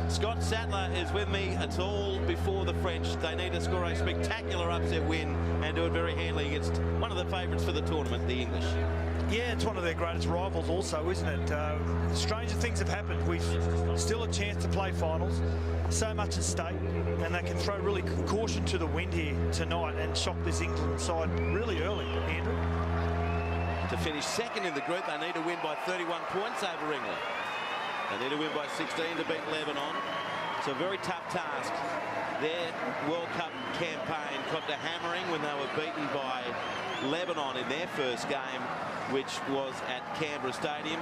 Scott Sattler is with me. It's all before the French. They need to score a spectacular upset win and do it very handily against one of the favourites for the tournament, the English. Yeah, it's one of their greatest rivals also, isn't it? Stranger things have happened. We've still a chance to play finals. So much at stake, and they can throw really caution to the wind here tonight and shock this England side really early, Andrew. To finish second in the group, they need to win by 31 points over England. They need to win by 16 to beat Lebanon. It's a very tough task. Their World Cup campaign copped a hammering when they were beaten by Lebanon in their first game, which was at Canberra Stadium.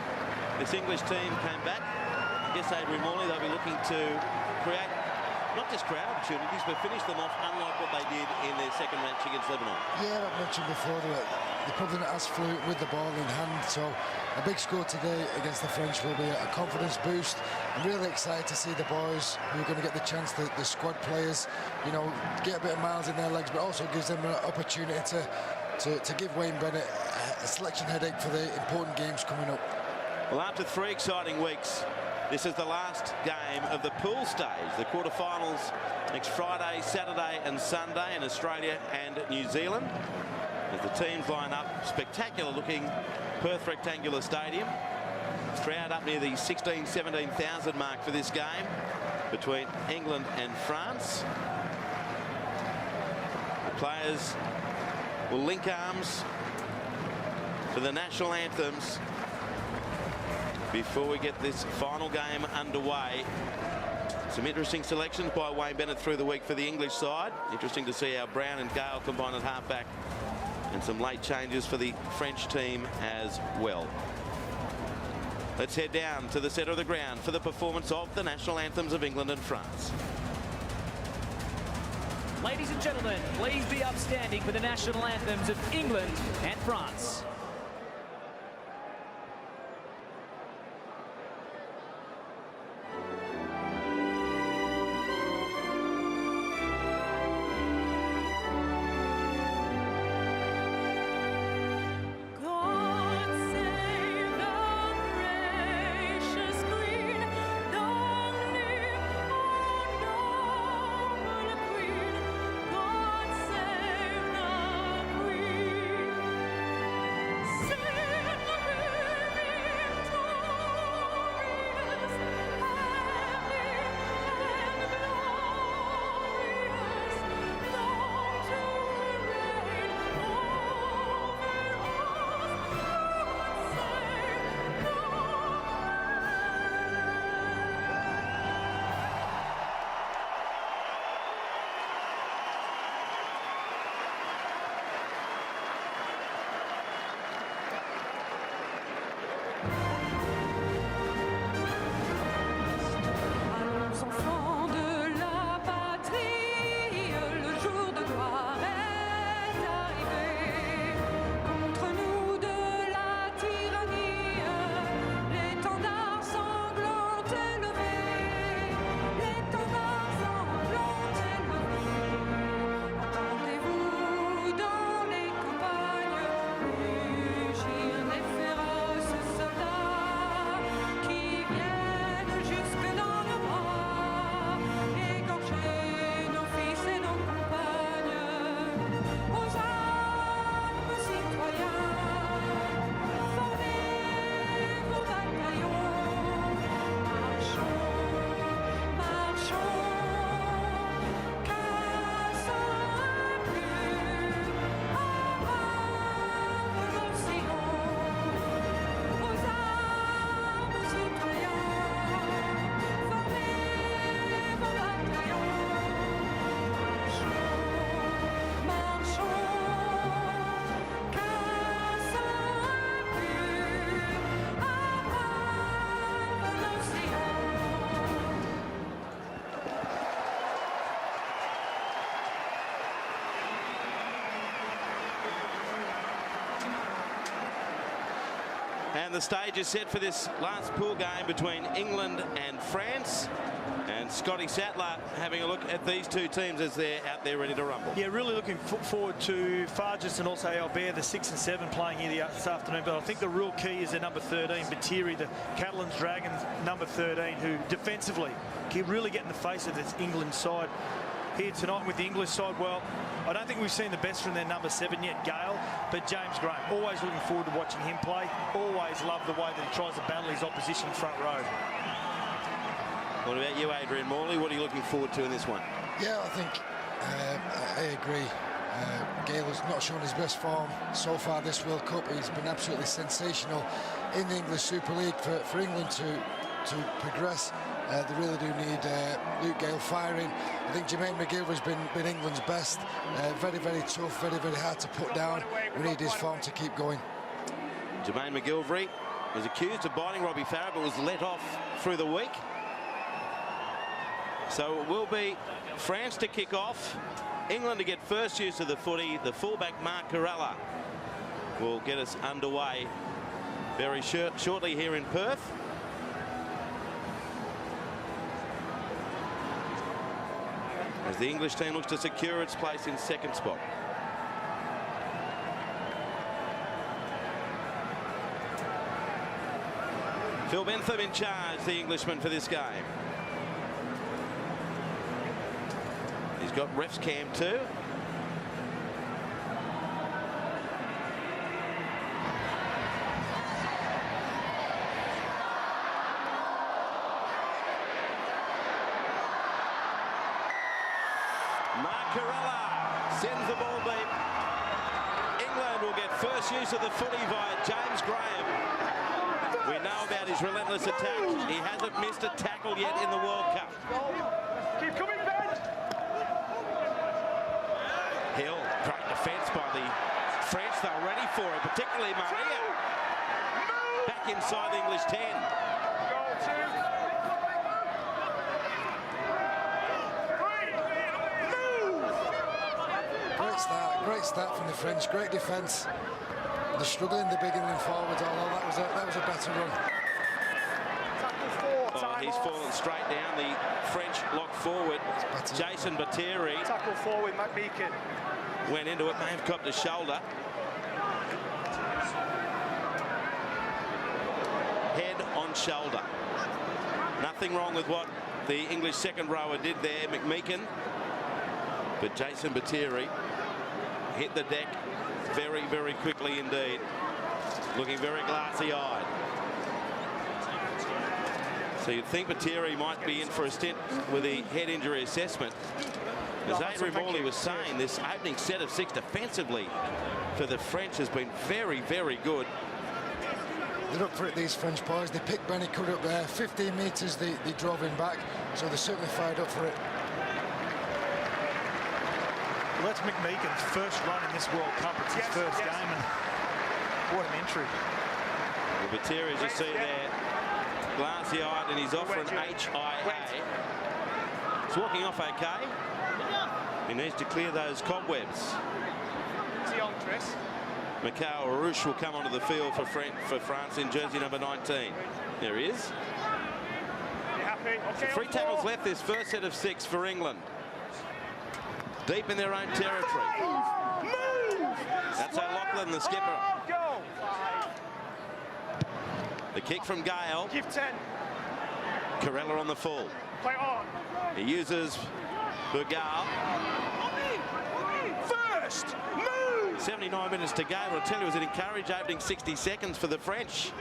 This English team came back. I guess Adrian Morley, they'll be looking to create, not just create opportunities, but finish them off, unlike what they did in their second match against Lebanon. Yeah, I've mentioned before that they're probably not as fluent with the ball in hand, so a big score today against the French will be a confidence boost. I'm really excited to see the boys who are going to get the chance, the squad players, you know, get a bit of miles in their legs, but also gives them an opportunity to give Wayne Bennett a selection headache for the important games coming up. Well, after 3 exciting weeks, this is the last game of the pool stage. The quarterfinals next Friday, Saturday and Sunday in Australia and New Zealand. As the teams line up, spectacular looking Perth Rectangular Stadium. Crowd up near the 17,000 mark for this game between England and France. The players will link arms for the national anthems before we get this final game underway. Some interesting selections by Wayne Bennett through the week for the English side. Interesting to see how Brown and Gale combine at halfback, and some late changes for the French team as well. Let's head down to the centre of the ground for the performance of the national anthems of England and France. Ladies and gentlemen, please be upstanding for the national anthems of England and France. And the stage is set for this last pool game between England and France. And Scott Scotty Sattler having a look at these two teams as they're out there ready to rumble. Yeah, really looking forward to Farges and also Albert, the 6 and 7 playing here this afternoon. But I think the real key is their number 13, Batiri, the Catalans Dragons number 13, who defensively can really get in the face of this England side. Here tonight with the English side, well, I don't think we've seen the best from their number 7 yet, Gale, but James Graham, always looking forward to watching him play. Always love the way that he tries to battle his opposition front row. What about you, Adrian Morley? What are you looking forward to in this one? Yeah, I think I agree. Gale has not shown his best form so far this World Cup. He's been absolutely sensational in the English Super League. For England to progress, they really do need Luke Gale firing. I think Jermaine McGilvery's been England's best. Very, very tough, very, very hard to put down. We need his form to keep going. Jermaine McGilvery was accused of biting Robbie Farah, but was let off through the week. So it will be France to kick off, England to get first use of the footy. The fullback Mark Corella will get us underway very shortly here in Perth. As the English team looks to secure its place in second spot. Phil Bentham in charge, the Englishman, for this game. He's got refs cam too. Mark Corella sends the ball deep. England will get first use of the footy via James Graham. We know about his relentless attack. He hasn't missed a tackle yet in the World Cup. Keep coming, Ben. Hill, great defence by the French. They're ready for it, particularly Maria. Back inside the English 10. Great start from the French. Great defence. They're struggling in the beginning forwards, although that was a better run. Oh, he's fallen straight down. The French lock forward. Jason Batiri. Tackle forward, McMeekin. Went into it, may have copped a shoulder. Head on shoulder. Nothing wrong with what the English second rower did there, McMeekin. But Jason Batiri hit the deck very, very quickly indeed. Looking very glassy-eyed. So you'd think Batiri might be in for a stint with the head injury assessment. As Adrian Morley was saying, this opening set of 6 defensively for the French has been very, very good. They're up for it, these French boys. They picked Benny Cook up there. 15 metres, they drove him back. So they're certainly fired up for it. Well, that's McMeekin's first run in this World Cup. It's his first game, and what an entry. Well, Batiri, as you see there, glassy-eyed, and he's off for an HIA. He's walking off okay. He needs to clear those cobwebs. Is he on, Chris? Mikhail Arouche will come onto the field for France in jersey number 19. There he is. You happy? Okay, So 3 tackles left this first set of 6 for England. Deep in their own territory. Move! That's O'Loughlin, the skipper. Oh, go! The kick from Gale. Give 10. Corella on the full. Play on. He uses Burgal. First, move! 79 minutes to go. I'll tell you, it was an encouraging opening 60 seconds for the French.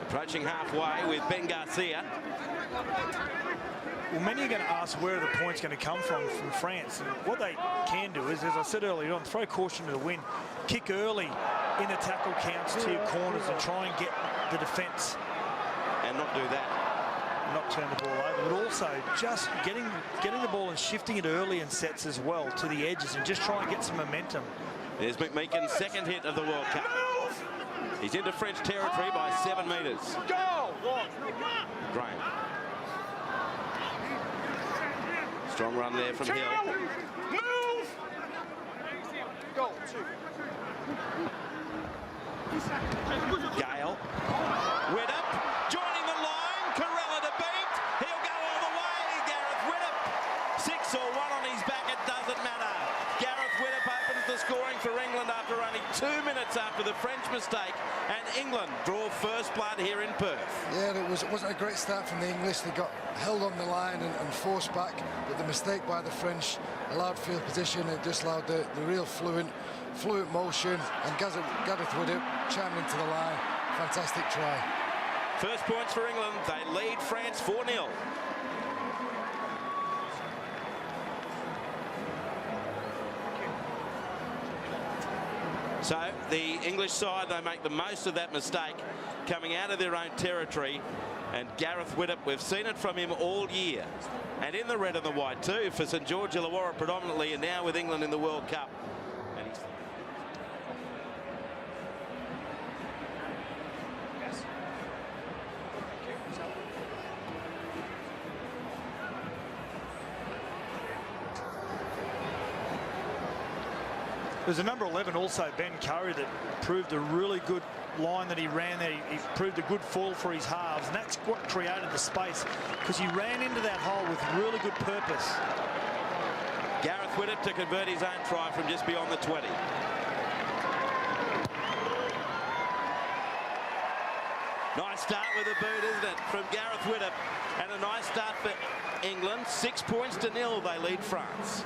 Approaching halfway with Ben Garcia. Well, many are going to ask where are the points going to come from France. And what they can do is, as I said earlier on, throw caution to the wind. Kick early in the tackle counts to your corners and try and get the defence. And not do that. Not turn the ball over, but also just getting the ball and shifting it early in sets as well to the edges and just try and get some momentum. There's McMeekin's second hit of the World Cup. He's into French territory by 7 metres. Go! Graham. Strong run there from Hill. Move! Go, 2. Gale. Widdop joining the line. Corella to beat. He'll go all the way. Gareth Widdop. 6 or 1 on his back. It doesn't matter. Gareth Widdop opens the scoring for England after only 2 minutes after the French mistake. And England draw first blood here in Perth. Yeah, it wasn't a great start from the English. They got held on the line and forced back, but the mistake by the French allowed field position. It just allowed the real fluent motion, and Gareth Widdop chiming into the line. Fantastic try. First points for England. They lead France 4-0. So the English side, they make the most of that mistake coming out of their own territory. And Gareth Widdop, we've seen it from him all year. And in the red and the white too for St George Illawarra predominantly, and now with England in the World Cup. And he's There's a number 11 also, Ben Curry, that proved a really good line that he ran there. He proved a good fall for his halves, and that's what created the space, because he ran into that hole with really good purpose. Gareth Widdop to convert his own try from just beyond the 20. Nice start with the boot, isn't it, from Gareth Widdop, and a nice start for England. 6 points to 0, they lead France.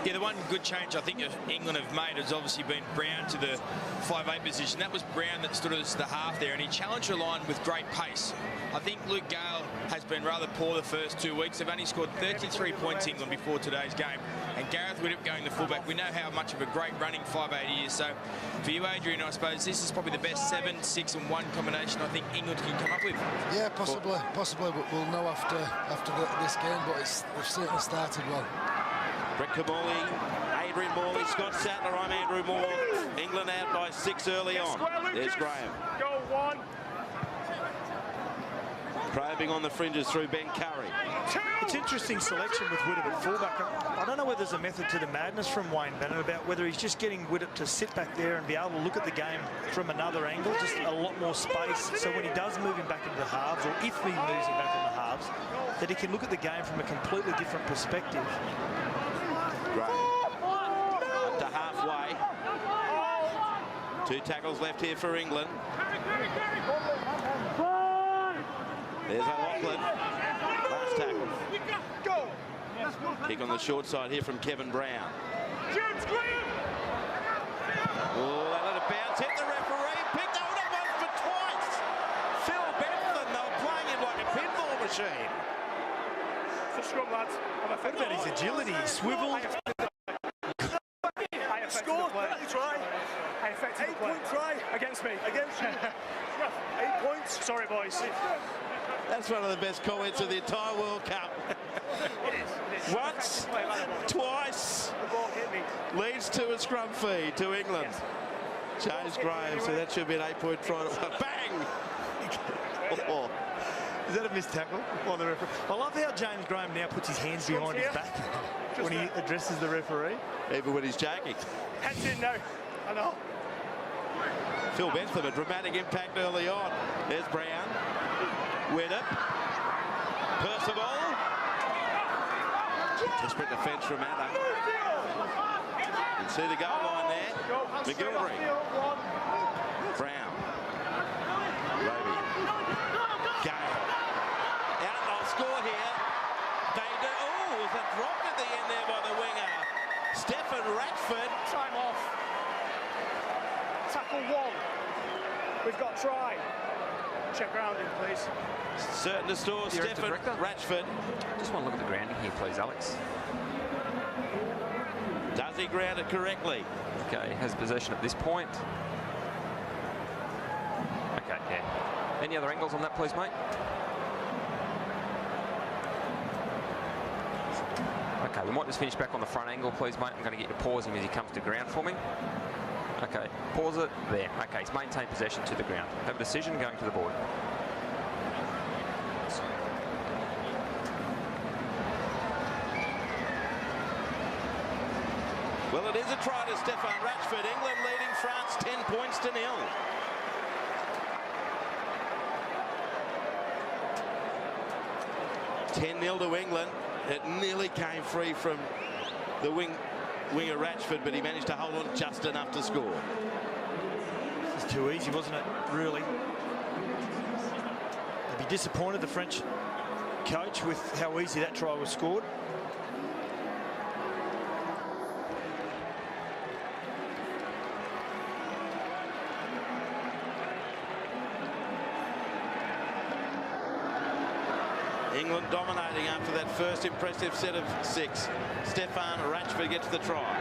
Yeah, the one good change I think England have made has obviously been Brown to the 5'8" position. That was Brown that stood as the half there, and he challenged the line with great pace. I think Luke Gale has been rather poor the first 2 weeks. They've only scored 33 points, England, before today's game. And Gareth Widdop going the fullback. We know how much of a great running 5'8" he is. So for you, Adrian, I suppose this is probably the best 7, 6 and 1 combination I think England can come up with. Yeah, possibly, but we'll know after this game, but they've certainly started well. Brett Kamali, Adrian Morley, Scott Sattler, I'm Andrew Moore. England out by 6 early on. There's Graham. Go 1. Probing on the fringes through Ben Curry. It's interesting selection with Widdop at fullback. I don't know whether there's a method to the madness from Wayne Bennett about whether he's just getting Widdop to sit back there and be able to look at the game from another angle, just a lot more space. So when he does move him back into the halves, or if he moves him back in the halves, that he can look at the game from a completely different perspective. Graham up to halfway. 2 tackles left here for England. There's O'Loughlin. Last tackle. Kick on the short side here from Kevin Brown. Oh, they let it bounce. Hit the referee. Picked out once for twice. Phil Bentham. They were playing him like a pinball machine. It's a scrum, lads. What about his agility? He swiveled. Scored. Try. I affected the play. 8-point try against me. Against you. 8 points. Sorry, boys. That's one of the best comments of the entire World Cup. It is. Once, twice, The ball hit me. leads to a scrum feed to England. Yes. James Graham, so that should be an 8-point try. Bang! Oh. Is that a missed tackle? Or the referee? I love how James Graham now puts his hands behind his back when he addresses the referee. Even when he's jacking. Heads in now. I know. Phil Bentham, a dramatic impact early on. There's Brown. Widdop. Percival. Desperate defence from Anna. You can see the goal line there. McGilvery. Brown. Roby. Gale. Outlaw score here. They do. Oh, was that dropped at the end there by the winger? Stefan Ratchford. Time off. Tackle 1. We've got try. Check grounding, please. Certain to store Stefan Ratchford. Just want to look at the grounding here, please, Alex. Does he ground it correctly? Okay, has possession at this point. Okay, yeah. Any other angles on that, please, mate? Okay, we might just finish back on the front angle, please, mate. I'm going to get you to pause him as he comes to ground for me. Okay, pause it. There. Okay, he's maintained possession to the ground. Have a decision going to the board. Well, it is a try to Stefan Ratchford. England leading France 10 points to 0. (10-0) to England. It nearly came free from the winger Ratchford, but he managed to hold on just enough to score. It's too easy, wasn't it? Really. They'd be disappointed, the French coach, with how easy that try was scored. England dominating after that first impressive set of 6. Stefan Ratchford gets the try.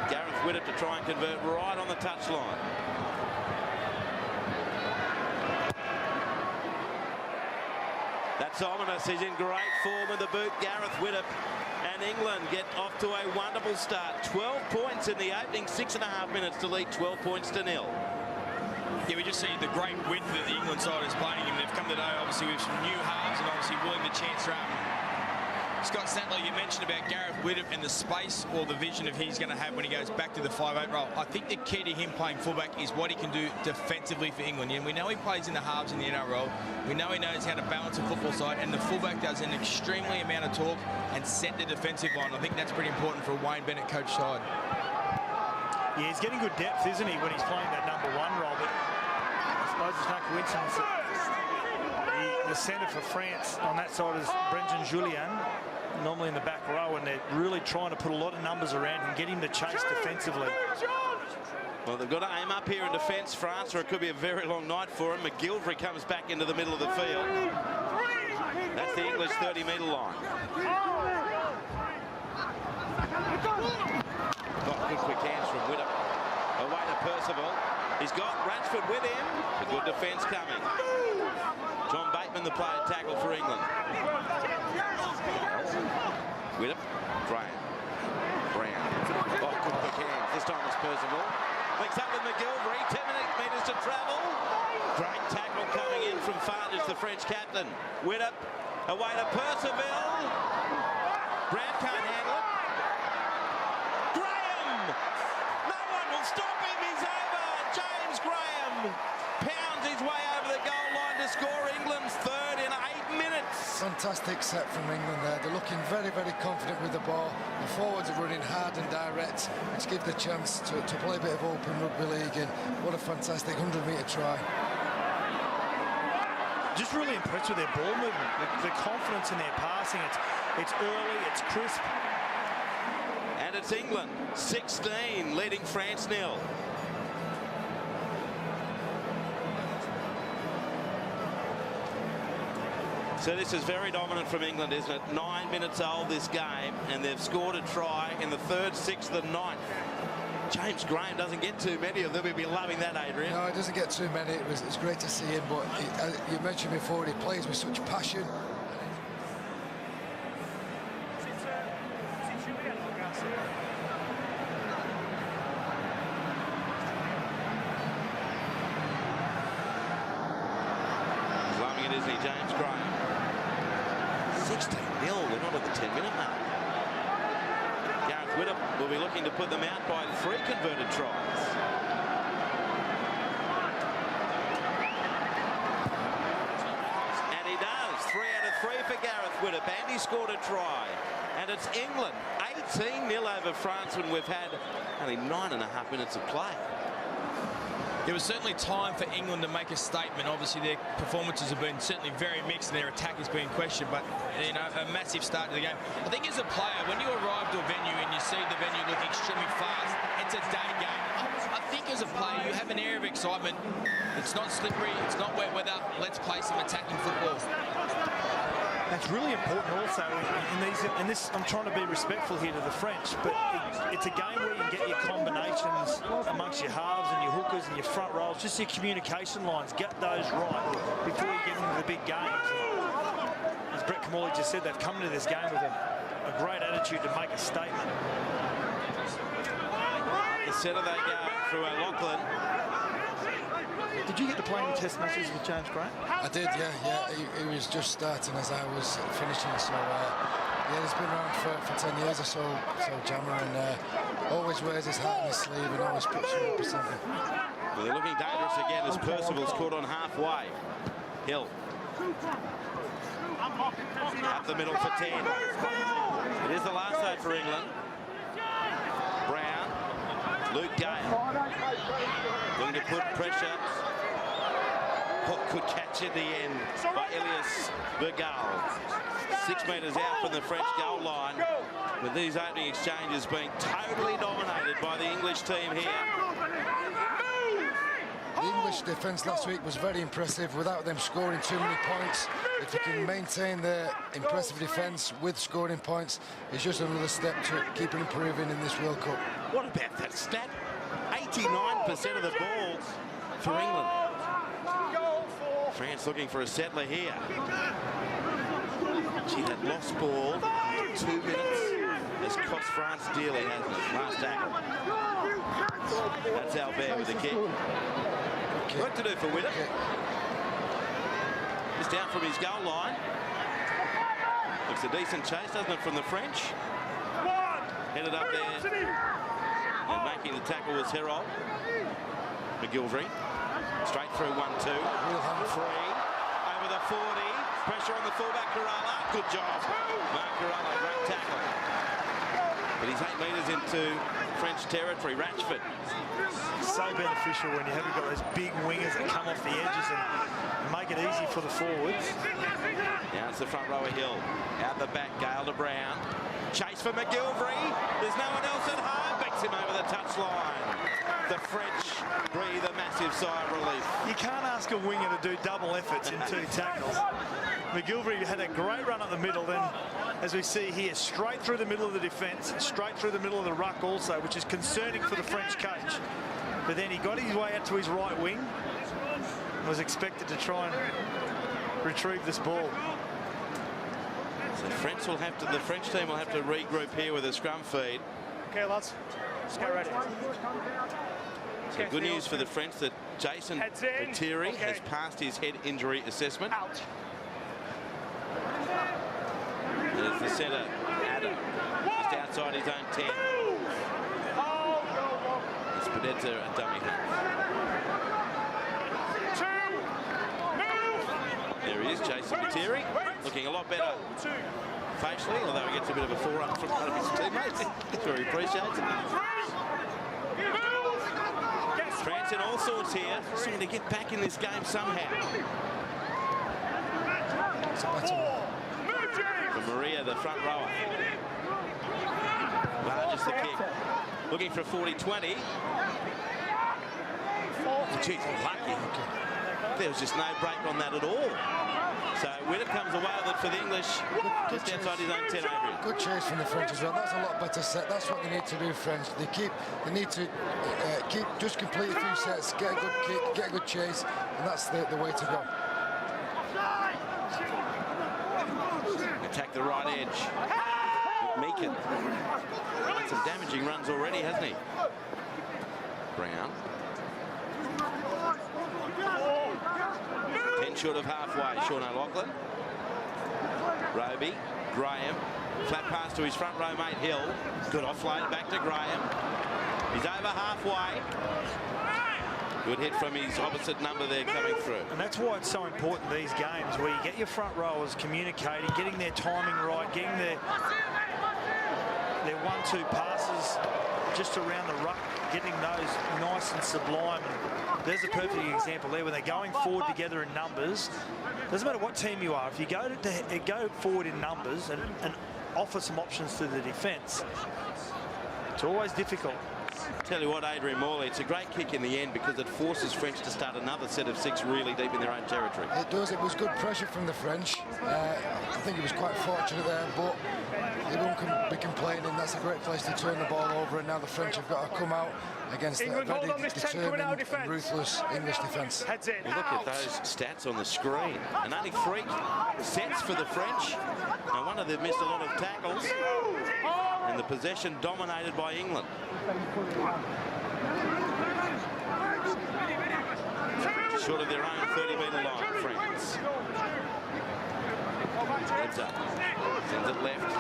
Gareth Widdop to try and convert right on the touchline. That's ominous. He's in great form with the boot, Gareth Widdop. And England get off to a wonderful start. 12 points in the opening 6.5 minutes to lead 12 points to 0. Yeah, we just see the great width that the England side is playing in. They've come today, obviously, with some new halves and obviously willing to chance run. Scott Sattler, you mentioned about Gareth Widdop and the space or the vision of he's going to have when he goes back to the 5'8" role. I think the key to him playing fullback is what he can do defensively for England. And we know he plays in the halves in the NRL. We know he knows how to balance a football side, and the fullback does an extremely amount of talk and set the defensive line. I think that's pretty important for a Wayne Bennett coach side. Yeah, he's getting good depth, isn't he, when he's playing that number 1 role? But I suppose it's no coincidence that the centre for France on that side is Brendan Julien, normally in the back row, and they're really trying to put a lot of numbers around him, get him the chase defensively. Well, they've got to aim up here in defence, France, or it could be a very long night for him. McGilvery comes back into the middle of the field. That's the English 30-metre line. Got good quick hands from Widdop. Away to Percival. He's got Ratchford with him. A good defence coming. John Bateman, the player tackle for England. Widdop. Graham. Brown. Oh, good quick hands. This time it's Percival. Links up with McGilvery. 10 metres to travel. Great tackle coming in from Farnage, the French captain. Widdop. Away to Percival. Brown can't handle it. Stop him, he's over. James Graham pounds his way over the goal line to score England's third in 8 minutes. Fantastic set from England there. They're looking very, very confident with the ball. The forwards are running hard and direct, which give the chance to play a bit of open rugby league, and what a fantastic 100-metre try. Just really impressed with their ball movement, the confidence in their passing. It's early, it's crisp. And it's England 16 leading France 0. So this is very dominant from England, isn't it? 9 minutes old this game, and they've scored a try in the 3rd, 6th and 9th. James Graham doesn't get too many of them. He'll be loving that, Adrian. No, he doesn't get too many. It's great to see him, but you mentioned before, he plays with such passion. Isn't he, James Graham? 16-0, we're not at the 10-minute mark. Gareth Widdop will be looking to put them out by 3 converted tries. And he does. 3 out of 3 for Gareth Widdop, and he scored a try. And it's England 18-0 over France when we've had only 9.5 minutes of play. There was certainly time for England to make a statement. Obviously, their performances have been certainly very mixed and their attack has been questioned, but, you know, a massive start to the game. I think as a player, when you arrive to a venue and you see the venue looking extremely fast, it's a day game. I think as a player, you have an air of excitement. It's not slippery, it's not wet weather. Let's play some attacking football. That's really important also in this. I'm trying to be respectful here to the French, but it's a game where you get your combinations amongst your halves and your hookers and your front rows, just your communication lines. Get those right before you get into the big games. And as Brett Kamali just said, they've come into this game with a great attitude to make a statement. The centre they go through O'Loughlin. Did you get to play any test matches with James Graham? I did, yeah. He was just starting as I was finishing, so Yeah, he's been around for 10 years or so, Jammer, and always wears his heart on his sleeve and always puts you up for something. Well, they're looking dangerous again as Percival's caught on halfway. Hill. Up the middle for 10. It is the last though for England. Brown. Luke Gale. Going to put pressure. Hook could catch at the end by Elias Bergal. 6 metres out from the French goal line, with these opening exchanges being totally dominated by the English team here. The English defence last week was very impressive without them scoring too many points. If you can maintain their impressive defence with scoring points, it's just another step to keep improving in this World Cup. What about that stat? 89% of the balls for England. France looking for a settler here. Gee, that lost ball after 2 minutes has cost France dearly, hasn't it? Last tackle. That's Albert with the kick. Work to do for Widdop. Just out from his goal line. Looks a decent chase, doesn't it, from the French? Headed up there. And making the tackle was Herold. McGilvery. Straight through 1-2. Free. Over the 40. Pressure on the fullback, Kerala. Good job. Mark Kerala, great tackle. But he's 8 metres into French territory. Ratchford. So beneficial when you haven't got those big wingers that come off the edges and make it easy for the forwards. Now it's the front rower Hill. Out the back, Gale to Brown. Chase for McGilvery. There's no one else at home. Beats him over the touchline. The French breathe a massive sigh of relief. You can't ask a winger to do double efforts in 2 tackles. McGilvery had a great run up the middle, then, as we see here, straight through the middle of the defence, straight through the middle of the ruck also, which is concerning for the French coach. But then he got his way out to his right wing and was expected to try and retrieve this ball. So the French team will have to regroup here with a scrum feed. Okay, lads, let's get ready. So good news for the French that Jason Viteri has passed his head injury assessment. Out. There's the centre, Adam, just outside his own 10. It's Podetta, a dummy half. There he is, Jason Viteri, looking a lot better facially, although he gets a bit of a forerun from one of his teammates. That's where he appreciates it. France in all sorts here, trying to get back in this game somehow. For Maria, the front rower. Largest the kick. Looking for a 40-20. Geez, lucky. There was just no break on that at all. So Widdop comes away with it for the English, just outside his own 10, Adrian. Good chase from the French as well. That's a lot better set. That's what they need to do, French. They need to just complete a few sets, get a good kick, get a good chase, and that's the way to go. Attack the right edge. Meakin. Had some damaging runs already, hasn't he? Brown. 10 short of halfway, Sean O'Loughlin. Roby, Graham. Flat pass to his front row mate Hill. Good offload back to Graham. He's over halfway. Good hit from his opposite number there coming through. And that's why it's so important these games, where you get your front rowers communicating, getting their timing right, getting their 1-2 passes just around the ruck, getting those nice and sublime. And there's a perfect example there when they're going forward together in numbers. Doesn't matter what team you are, if you go forward in numbers and offer some options to the defence, it's always difficult. Tell you what, Adrian Morley, it's a great kick in the end because it forces French to start another set of 6 really deep in their own territory. It does. It was good pressure from the French. I think he was quite fortunate there, but he won't be complaining. That's a great place to turn the ball over, and now the French have got to come out against a very determined and ruthless English defence. Well, look at those stats on the screen. And only 3 sets for the French. No wonder they've missed a lot of tackles. And the possession dominated by England. Short of their own 30-metre line, France. Lebza sends it left.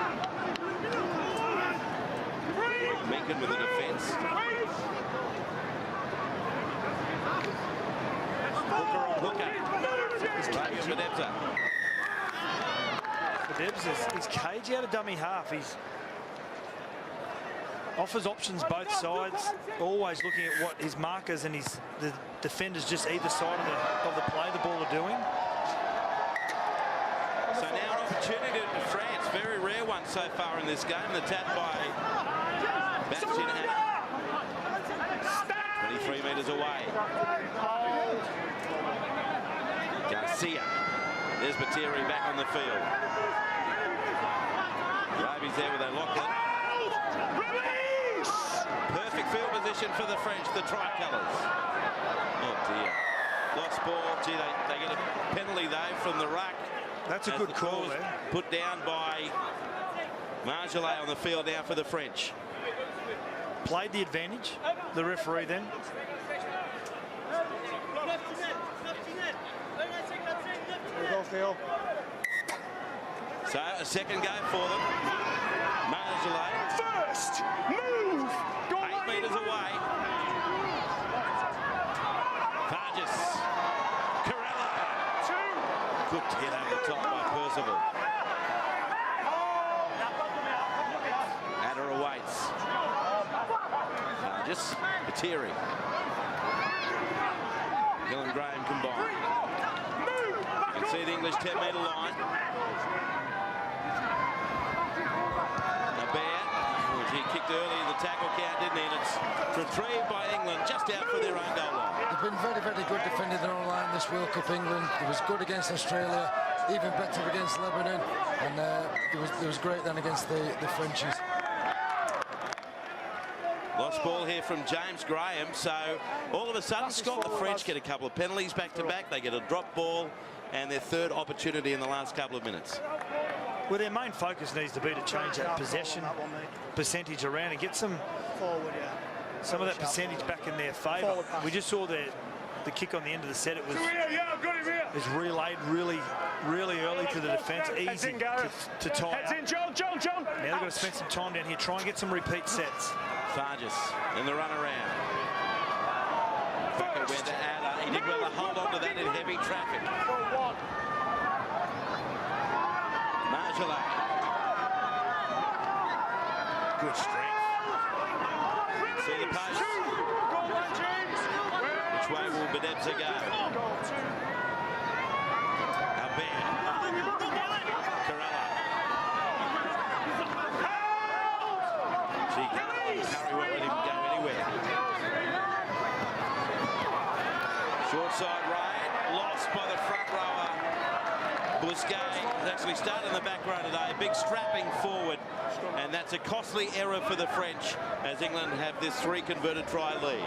Meakin with the defence. Hooker on hooker. Rabian Bedebza. Bedebza is cagey out of dummy half. He's offers options both sides, always looking at what his markers and the defenders just either side of the play the ball are doing. So now an opportunity to France, very rare one so far in this game. The tap by Bastien Hanna. 23 metres away. Garcia. There's Batiri back on the field. Rabi's there with a Lachlan. Perfect field position for the French, the tricolours. Oh dear. Lost ball. Gee, they get a penalty though from the ruck. That's a good call there. Put down by Marjolais on the field now for the French. Played the advantage, the referee then. So a second go for them. Marjolais. First move. 8 metres away. Farges. Corella. Good hit over the top by Percival. Adder awaits. Farges. Batiri. Hill and Graham combined. You can see the English 10-metre line. He kicked early in the tackle count, didn't he? And it's retrieved by England just out for their own goal line. They've been very, very good defending their own line this World Cup, England. It was good against Australia, even better against Lebanon, and it was great then against the Frenchies. Lost ball here from James Graham, so all of a sudden, Scott, the French get a couple of penalties back-to-back. They get a drop ball and their third opportunity in the last couple of minutes. Well, their main focus needs to be to change that possession percentage around and get some of that percentage back in their favour. We just saw the kick on the end of the set. It was relayed really early to the defence, easy to tie up. Now they've got to spend some time down here, try and get some repeat sets. Farges in the run around. Bucker went to Adder. He did well to hold on to that in heavy traffic. Marjolais. Good strength. See the post. Which way will Bedebza go? Albert. Corella. Gee, Curry won't let him go anywhere. Short side right. Lost by the front rower. Bousquet has actually started in the back row today. Big strapping forward. And that's a costly error for the French as England have this 3 converted try lead.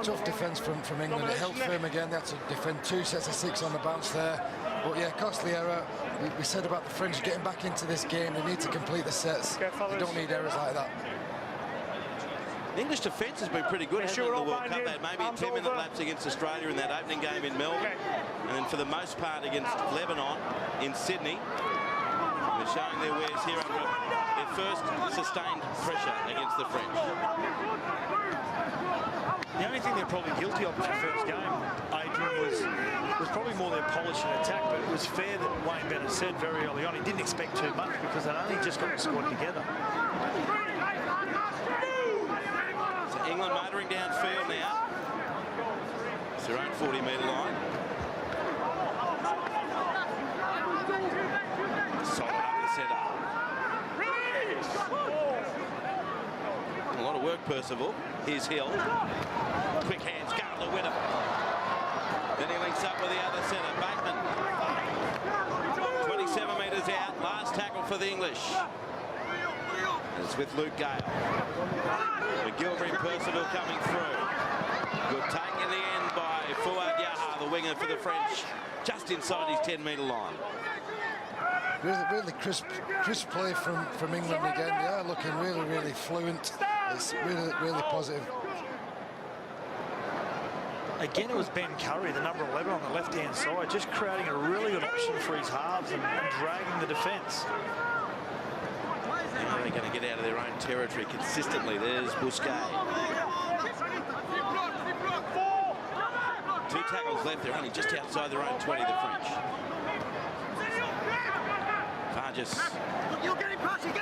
Tough defence from England. It held firm again. They had to defend 2 sets of 6 on the bounce there. But yeah, costly error. We said about the French getting back into this game. They need to complete the sets. They don't need errors like that. The English defence has been pretty good, hasn't it, in the World Cup? They had maybe a 10-minute lapse against Australia in that opening game in Melbourne. And then for the most part against Lebanon in Sydney. They're showing their wares here under their first sustained pressure against the French. The only thing they're probably guilty of in the first game, Adrian, was probably more their polish and attack, but it was fair that Wayne Bennett said very early on he didn't expect too much because they'd only just got the squad together. So England motoring downfield now. It's their own 40-metre line. Solid up the centre. A lot of work, Percival. Here's Hill. Quick hands, Gardner Whittam. Then he links up with the other centre, Bateman. 27 metres out, last tackle for the English. And it's with Luke Gale. McGilvery and Percival coming through. Good take in the end by Fouad Yaha, the winger for the French, just inside his 10-metre line. Really crisp play from England again. They are looking really fluent. It's really positive. Again, it was Ben Curry, the number 11 on the left-hand side, just creating a really good option for his halves and dragging the defence. They're going to get out of their own territory consistently. There's Bousquet. 2 tackles left. They're only just outside their own 20, the French. Vargas.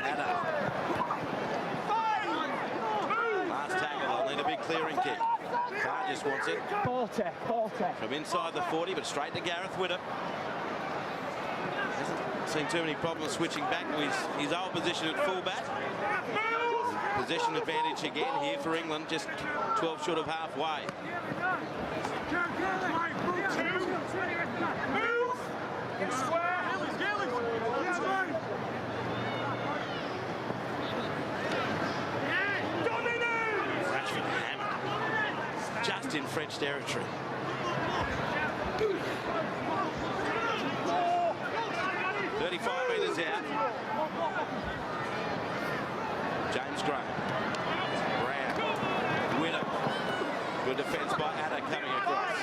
Adder. Last tackle. They'll need a big clearing kick. Vargas wants it. Ball tech. From inside the 40, but straight to Gareth Widdop. Hasn't seen too many problems switching back to his old position at fullback. Possession advantage again here for England, just 12 short of halfway. Rashford hammered. Just in French territory. Metres out. James Graham. Brown. Widdop. Good defence by Adder coming across.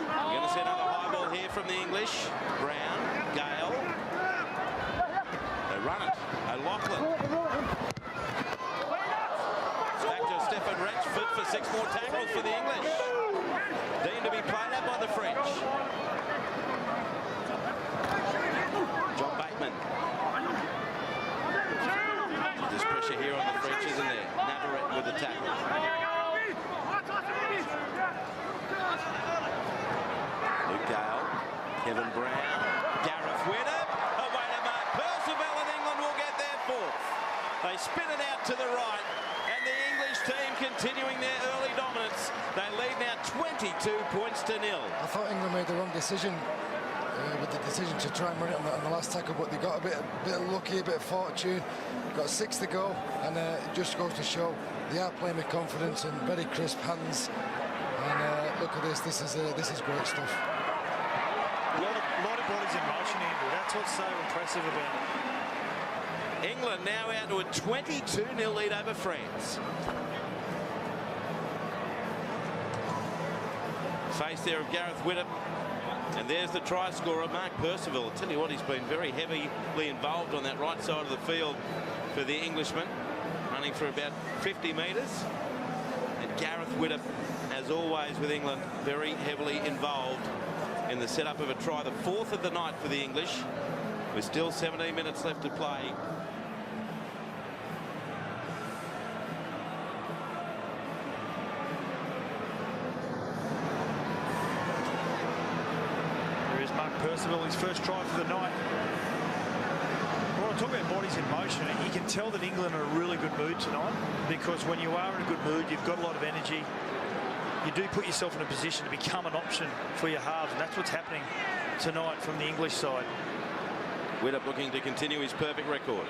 We're going to see another high ball here from the English. Brown. Gale. They run it. O'Loughlin. Back to Stefan Wretch. Fit for 6 more tackles for the English. Deemed to be played out by the French. John Bateman. There's pressure here on the French, isn't there? Navarrete with the tackle. Luke Gale. Kevin Brown. Gareth Widdop. Away to Mark Percival, and England will get their 4th. They spin it out to the right, and the English team continuing their early dominance. They lead now 22 points to 0. I thought England made the wrong decision with the decision to try and run it on the last tackle, but they got a bit of lucky, a bit of fortune. Got 6 to go, and it just goes to show they are playing with confidence and very crisp hands. And look at this. This is great stuff. A lot of bodies in motion, Andrew. That's what's so impressive about it. England now out to a 22-0 lead over France. Face there of Gareth Widdop. And there's the try scorer, Mark Percival. I'll tell you what, he's been very heavily involved on that right side of the field for the Englishman, running for about 50 metres. And Gareth Widdop, as always with England, very heavily involved in the setup of a try, the 4th of the night for the English. With still 17 minutes left to play. Percival, his first try for the night. When I talk about bodies in motion, you can tell that England are in a really good mood tonight, because when you are in a good mood, you've got a lot of energy. You do put yourself in a position to become an option for your halves, and that's what's happening tonight from the English side. Widdop looking to continue his perfect record.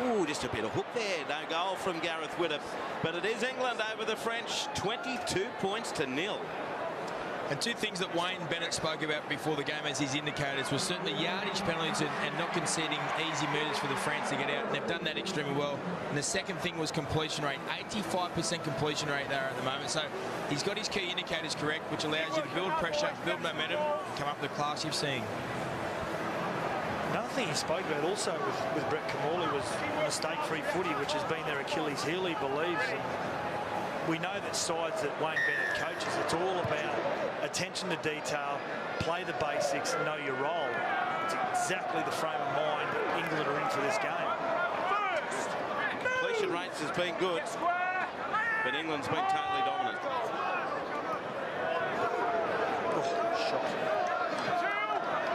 Ooh, just a bit of hook there. No goal from Gareth Widdop, but it is England over the French, 22 points to 0. And 2 things that Wayne Bennett spoke about before the game as his indicators was certainly yardage penalties and not conceding easy murders for the France to get out. And they've done that extremely well. And the second thing was completion rate. 85% completion rate there at the moment. So he's got his key indicators correct, which allows you to build pressure, build momentum, come up the class you've seen. Another thing he spoke about also with Brett Kimmorley was mistake-free footy, which has been their Achilles heel, he believes. And we know that sides that Wayne Bennett coaches, it's all about attention to detail, play the basics, know your role. It's exactly the frame of mind that England are in for this game. Completion rates has been good, but England's been totally dominant. Oh, shot.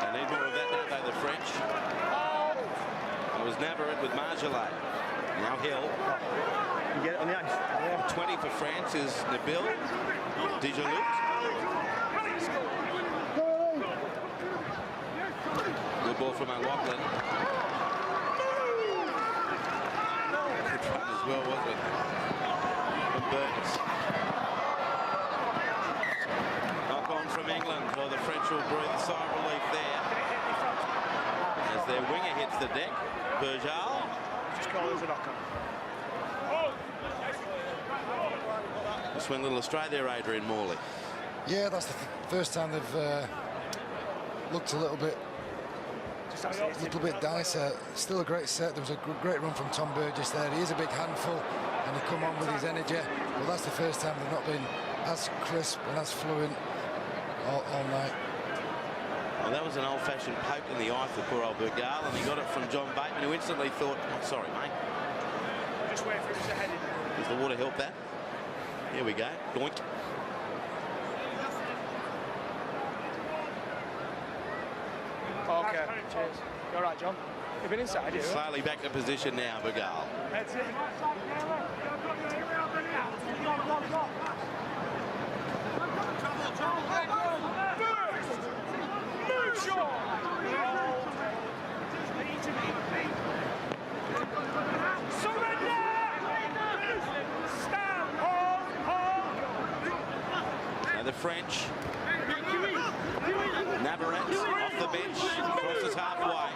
They need more of that, don't they, the French? It was Navarrete with Marjolais. Now Hill. You get it on the ice. 20 for France is Nabil Dijallout. Good ball from O'Loughlin. Good run as well, wasn't it? From Burns. Knock on from England. Oh, the French will breathe a sigh of relief there. As their winger hits the deck, Bergeal. Just call it as a knock on. Just went a little astray there, Adrian Morley. Yeah, that's the first time they've looked a little bit dicer. Still a great set. There was a great run from Tom Burgess there. He is a big handful, and he come on with his energy. Well, that's the first time they've not been as crisp and as fluent all night. Well, that was an old-fashioned poke in the eye for poor old Bergal, and he got it from John Bateman, who instantly thought, oh, sorry, mate. Just wait for him to head in. Does the water help that? Here we go. Doink. Okay. Cheers. You all right, John? You've been inside, you? Slowly back to position now, Bergal. That's it. Move, Sean! Surrender! Stand! Hold! Now the French. Navarrete off the bench, crosses halfway.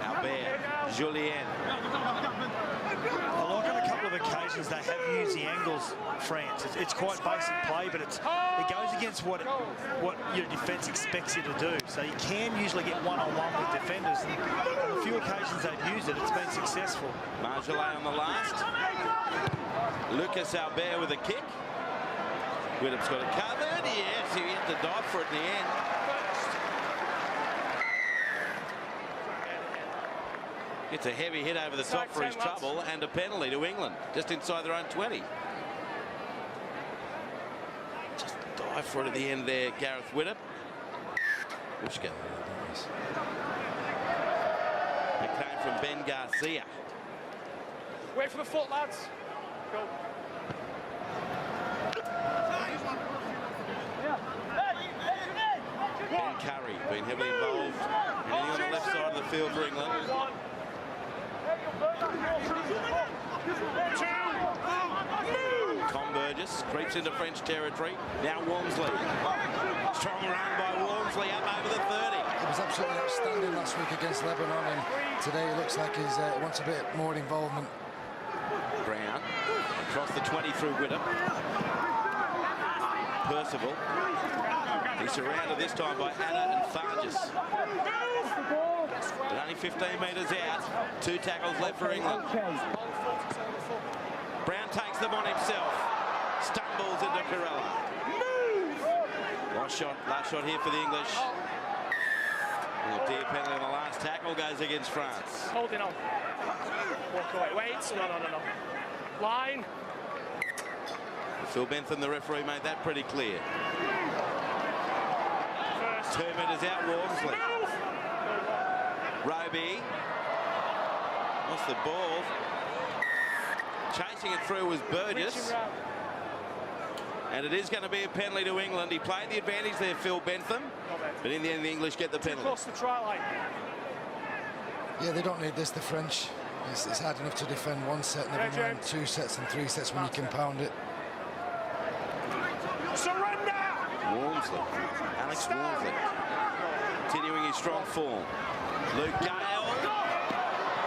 Albert, Julien. I like on a couple of occasions they have used the angles, France. It's quite basic play, but it goes against what your defence expects you to do. So you can usually get one-on-one with defenders. And on a few occasions they've used it, it's been successful. Marjolais on the last. Lucas Albert with a kick. Whittam's got it covered. Yes, he had to dive for it in the end. Gets a heavy hit over the top for his trouble, and a penalty to England, just inside their own 20. Just dive for it at the end there, Gareth Whittam. Wooshka. It came from Ben Garcia. Wait for the foot, lads. Go. Ben Curry been heavily involved. Anything on the left side of the field for England. Tom Burgess creeps into French territory. Now Walmsley. Strong run by Walmsley up over the 30. He was absolutely outstanding last week against Lebanon, and today it looks like he wants a bit more involvement. Brown across the 20 through Whittam. Percival. He's surrounded this time by Anna and Farges. But only 15 metres out. 2 tackles left for England. Brown takes them on himself. Stumbles into Pirella. Last shot here for the English. Oh dear, penalty on the last tackle goes against France. Holding on. Walk away. Wait. No. Line. Phil Bentham, the referee, made that pretty clear. 2 metres out, Walmsley. Roby. Lost the ball. Chasing it through was Burgess. And it is going to be a penalty to England. He played the advantage there, Phil Bentham. But in the end, the English get the penalty. Close to the try line. Yeah, they don't need this, the French. It's hard enough to defend one set, never mind 2 sets and 3 sets when you compound it. Surrender! Walmsley. Alex Walmsley. Continuing his strong form. Luke Gale.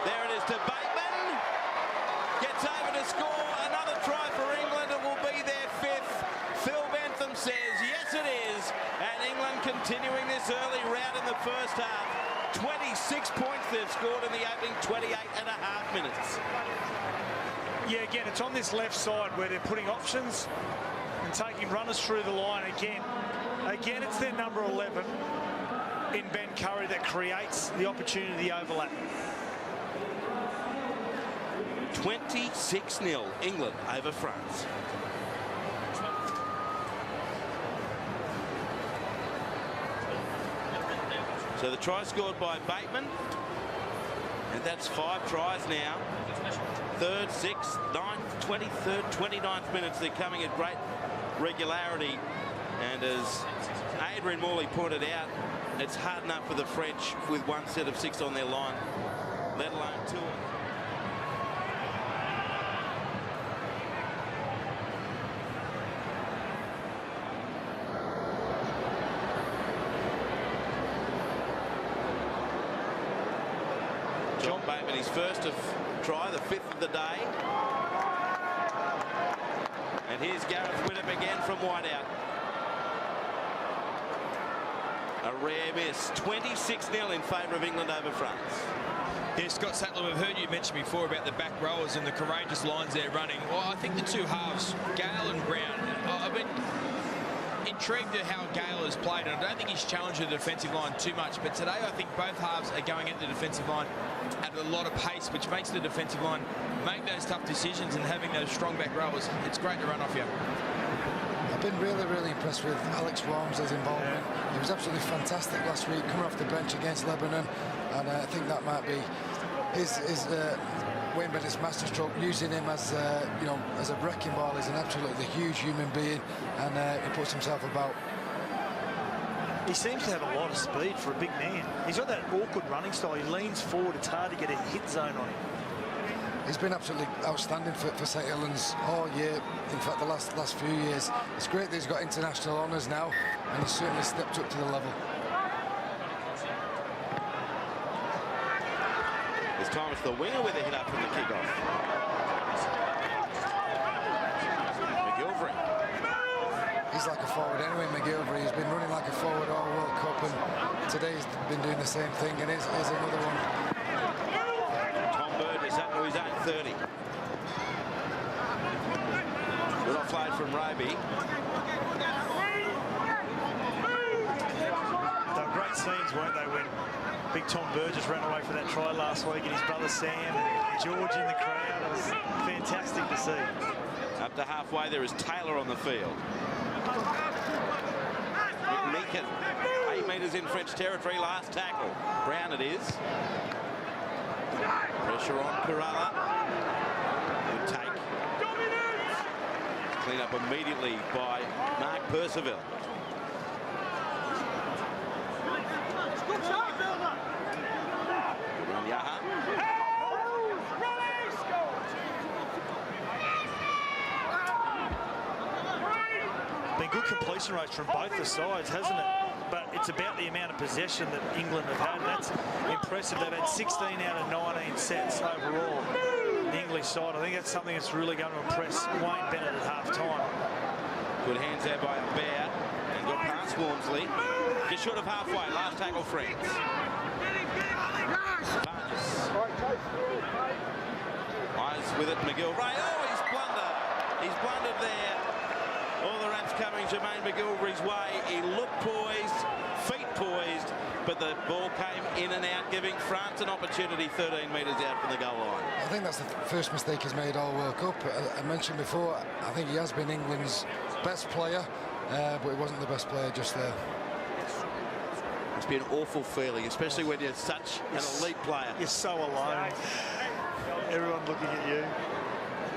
There it is to Bateman. Gets over to score. Another try for England. It will be their 5th. Phil Bentham says yes it is. And England continuing this early round in the first half. 26 points they've scored in the opening 28.5 minutes. Yeah, again, it's on this left side where they're putting options and taking runners through the line again. Again, it's their number 11 in Ben Curry that creates the opportunity, the overlap. 26-0 England over France. So the try scored by Bateman, and that's 5 tries now. 3rd, 6th, 9th, 23rd, 29th minutes. They're coming at great regularity, and as Adrian Morley pointed out, it's hard enough for the French with 1 set of 6 on their line, let alone 2. John Tom Bateman, his first try, the 5th of the day. And here's Gareth Widdop again from wideout. A rare miss. 26-0 in favour of England over France. Yeah, Scott Sattler, we've heard you mention before about the back rowers and the courageous lines they're running. Well, I think the two halves, Gale and Brown, I've been intrigued at how Gale has played, and I don't think he's challenged the defensive line too much, but today I think both halves are going at the defensive line at a lot of pace, which makes the defensive line make those tough decisions, and having those strong back rowers, it's great to run off you. I've been really impressed with Alex Walmsley's involvement. He was absolutely fantastic last week, coming off the bench against Lebanon, and I think that might be his Wayne Bennett's masterstroke, using him as you know, as a wrecking ball. He's an absolutely huge human being, and he puts himself about. He seems to have a lot of speed for a big man. He's got that awkward running style. He leans forward. It's hard to get a hit zone on him. He's been absolutely outstanding for St Helens all year. In fact, the last few years. It's great that he's got international honours now, and he's certainly stepped up to the level. This time it's the winger with a hit up from the kickoff. McGilvery. He's like a forward anyway, McGilvery. He's been running like a forward all World Cup, and today he's been doing the same thing, and here's another one. Tom Bird is up to his own 30. Good offload from Roby. They were great scenes, weren't they, when big Tom Burgess ran away for that try last week, and his brother Sam and George in the crowd. It was fantastic to see. Up to halfway, there is Taylor on the field. McMeekin, 8 metres in French territory, last tackle. Brown it is. Pressure on Kerala. Good take. Clean up immediately by Mark Percival. Yaha. Been good completion rates from both the sides, hasn't it? But it's about the amount of possession that England have had. That's impressive. They've had 16 out of 19 sets overall. The English side, I think that's something that's really going to impress Wayne Bennett at half-time. Good hands there by Bear, and got past Walmsley. Just short of halfway, last tackle France. Eyes with it, McGilvray. Oh, he's blundered. He's blundered there. All the raps coming Jermaine McGilvry's way. He looked poised, feet poised, but the ball came in and out, giving France an opportunity 13 metres out from the goal line. I think that's the first mistake he's made all World Cup. I mentioned before, I think he has been England's best player, but he wasn't the best player just there. It's been an awful feeling, especially when you're such an elite player. You're so alone. Everyone looking at you.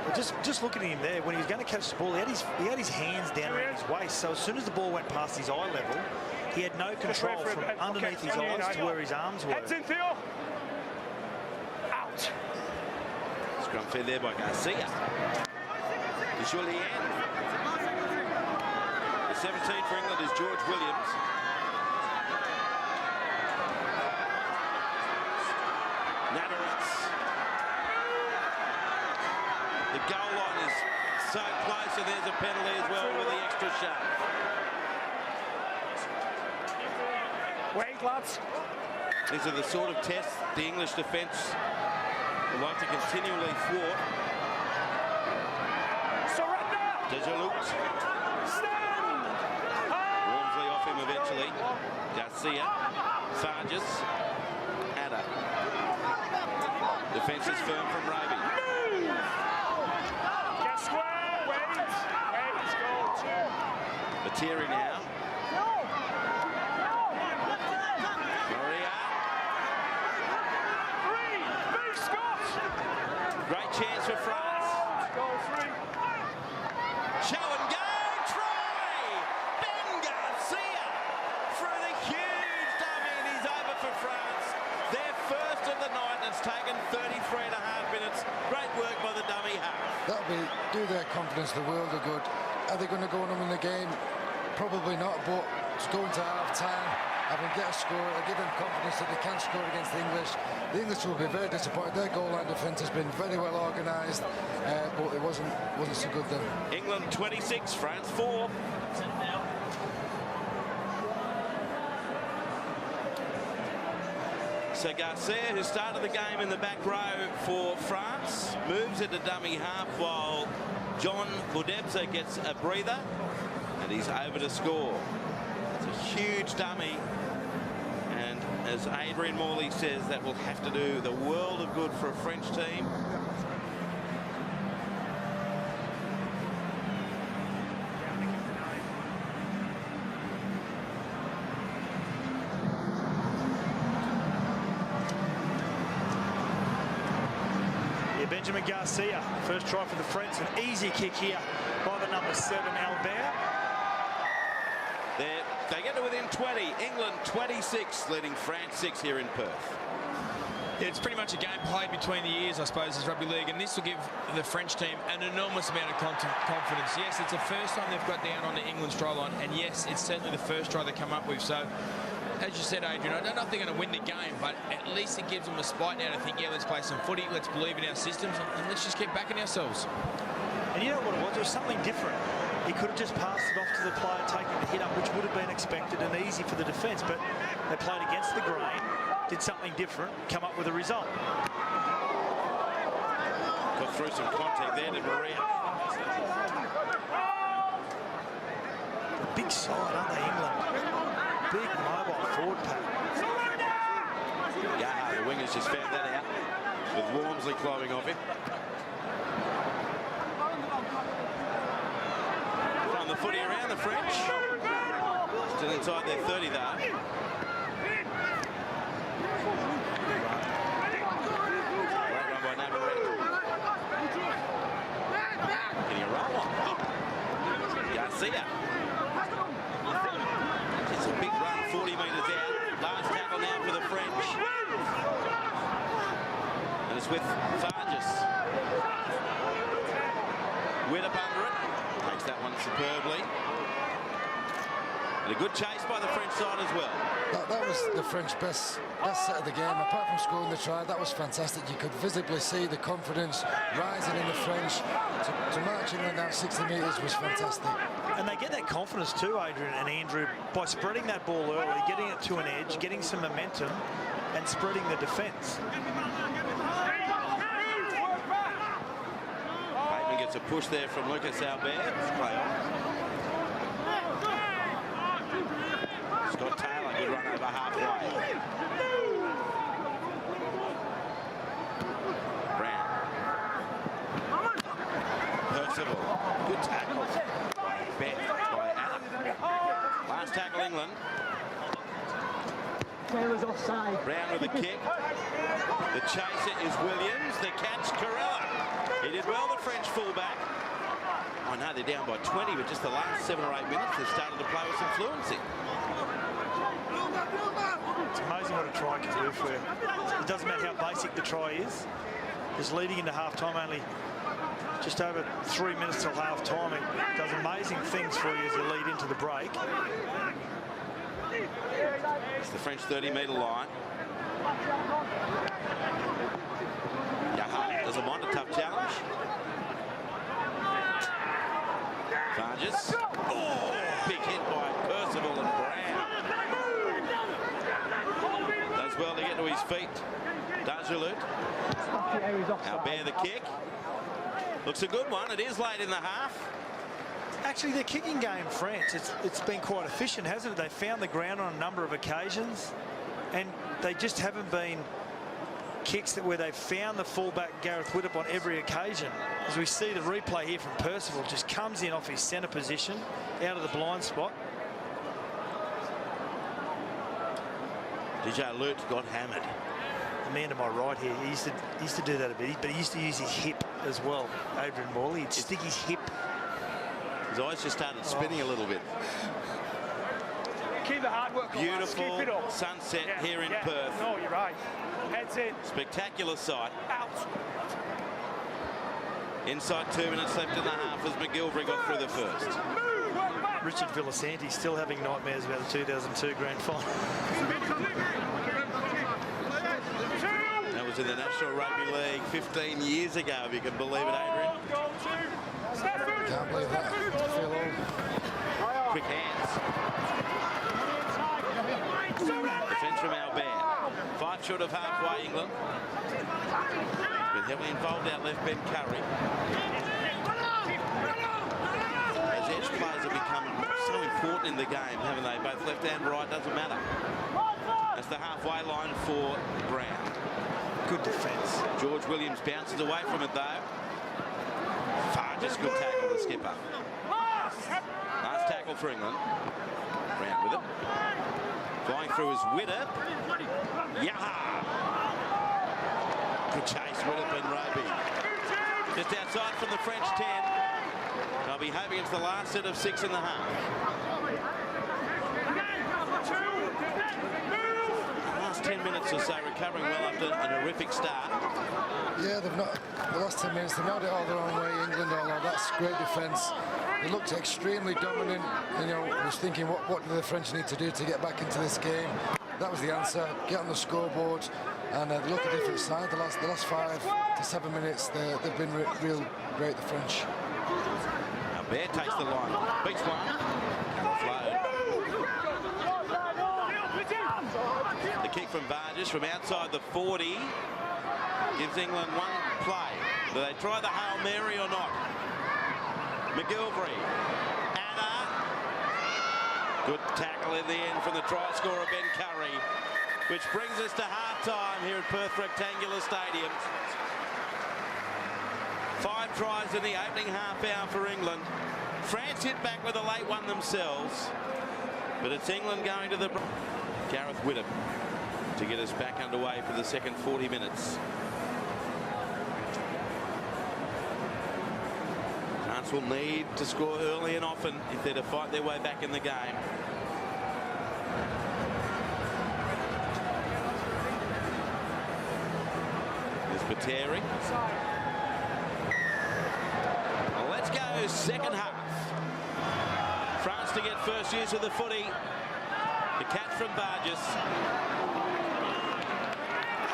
But just looking at him there, when he was going to catch the ball, he had his hands down around his waist. So as soon as the ball went past his eye level, he had no control from underneath his eyes to where his arms were. Heads in, Theo. Out. Scrum fed there by Garcia. To Julien. The 17 for England is George Williams. Nadarats. The goal line is so close, and there's a penalty as well with the extra shove. Wait, lads. These are the sort of tests the English defence would like to continually thwart. Surrender. Dejalut. Stand. Walmsley off him eventually. Garcia. Farges. Adder. Defence is firm from Roby. Get square. Wait. Go. Materi now. Maria. Big Scott. Great chance for France. Goal 3. Show and go. Try. Ben Garcia through the huge dummy, and he's over for France. Their first of the night, and it's taken 33.5 minutes. Great work by the dummy half. That'll do their confidence the world of good. Are they going to go on in the game? Probably not, but it's going to half-time. have them get a score and give them confidence that they can score against the English. The English will be very disappointed. Their goal line defence has been very well organised, but it wasn't so good then. England 26, France 4. So Garcia, who started the game in the back row for France, moves into dummy half while John Budebza gets a breather, and he's over to score. It's a huge dummy, and as Adrian Morley says, that will have to do the world of good for a French team. Benjamin Garcia, first try for the French, an easy kick here by the number 7, Albert. They get to within 20. England 26, leading France 6 here in Perth. Yeah, it's pretty much a game played between the ears, I suppose, as rugby league, and this will give the French team an enormous amount of confidence. Yes, it's the first time they've got down on the England's try line, and yes, it's certainly the first try they come up with. So, as you said, Adrian, I don't know if they're going to win the game, but at least it gives them a spite now to think, yeah, let's play some footy, let's believe in our systems, and let's just keep backing ourselves. And you know what it was? It was something different. He could have just passed it off to the player, taking the hit up, which would have been expected and easy for the defence, but they played against the grain, did something different, come up with a result. Got through some contact there to Maria. Big side, aren't they, England? Big mobile forward pack. Yeah, the wingers just found that out with Wormsley climbing off him. Throwing the footy around the French. Still inside their 30 though. Great run by Navarrete. Getting a roll on. Garcia. It's a big run, 40 metres out. Last tackle now for the French. And it's with Farges. Witt up under it. Takes that one superbly. And a good chase by the French side as well. That was the French best set of the game. Apart from scoring the try, that was fantastic. You could visibly see the confidence rising in the French. To march England out 60 metres was fantastic. And they get that confidence too, Adrian and Andrew, by spreading that ball early, getting it to an edge, getting some momentum, and spreading the defence. Bateman gets a push there from Lucas Albert. Play on. Scott Taylor, good run over halfway. Brown. Percival. Good tackle by Adam. Last tackle England. Brown with the kick. The chaser is Williams. The catch Corella. He did well, the French fullback. Oh no, they're down by 20, but just the last 7 or 8 minutes they've started to play with some fluency. It's amazing what a try can do for you. It doesn't matter how basic the try is. Just leading into half-time, only just over 3 minutes till half-time. It does amazing things for you as you lead into the break. It's the French 30-metre line. Yaha doesn't mind a tough challenge. Farges. Oh, big hit by Percival and Brown. Does well to get to his feet. Dajalut. Albert the kick. Looks a good one. It is late in the half. Actually, their kicking game, France, it's been quite efficient, hasn't it? They found the ground on a number of occasions, and they just haven't been kicks where they've found the fullback Gareth Widdop on every occasion. As we see the replay here from Percival, just comes in off his centre position, out of the blind spot. Dajalut got hammered. The man to my right here, he used to do that a bit, but he used to use his hip as well, Adrian Morley. He'd stick his hip. His eyes just started spinning a little bit. Keep the hard work. Beautiful sunset here in Perth. No, you're right. Heads in. Spectacular sight. Out. Inside 2 minutes left in the half as McGilvery got through the first. Move, work back. Richard Villasanti still having nightmares about the 2002 grand final. That was in the National Rugby League 15 years ago, if you can believe it, Adrian. Can't believe that. Feel old. Quick hands. Defence from Albert. 5 short of halfway, England. Been heavily involved out left, Ben Curry. As edge players have become so important in the game, haven't they? Both left and right, doesn't matter. That's the halfway line for Brown. Good defence. George Williams bounces away from it though. Fargus, good tackle, the skipper. Last tackle for England. Brown with it. Flying through is Widdop. Yaha! Good chase, Widdop and Roby. Just outside from the French 10. They'll be hoping it's the last set of 6 1/2. Last 10 minutes or so, recovering well after a horrific start. Yeah, they've not. The last 10 minutes, they've not it all their own way. England, although that's great defence. They looked extremely dominant. You know, I was thinking, what do the French need to do to get back into this game? That was the answer. Get on the scoreboard and look a different side. The last 5 to 7 minutes, they've been real great, the French. Now Bear takes the line. Beats one. Offload. The kick from Vargas from outside the 40 gives England one play. Do they try the Hail Mary or not? McGilvery. Anna. Good tackle in the end from the try scorer Ben Curry, which brings us to half-time here at Perth Rectangular Stadium. 5 tries in the opening half hour for England. France hit back with a late one themselves, but it's England going to the... Gareth Widdop to get us back underway for the second 40 minutes. France will need to score early and often if they're to fight their way back in the game. There's Pateri. Well, let's go second half. France to get first use of the footy. The catch from Vargas.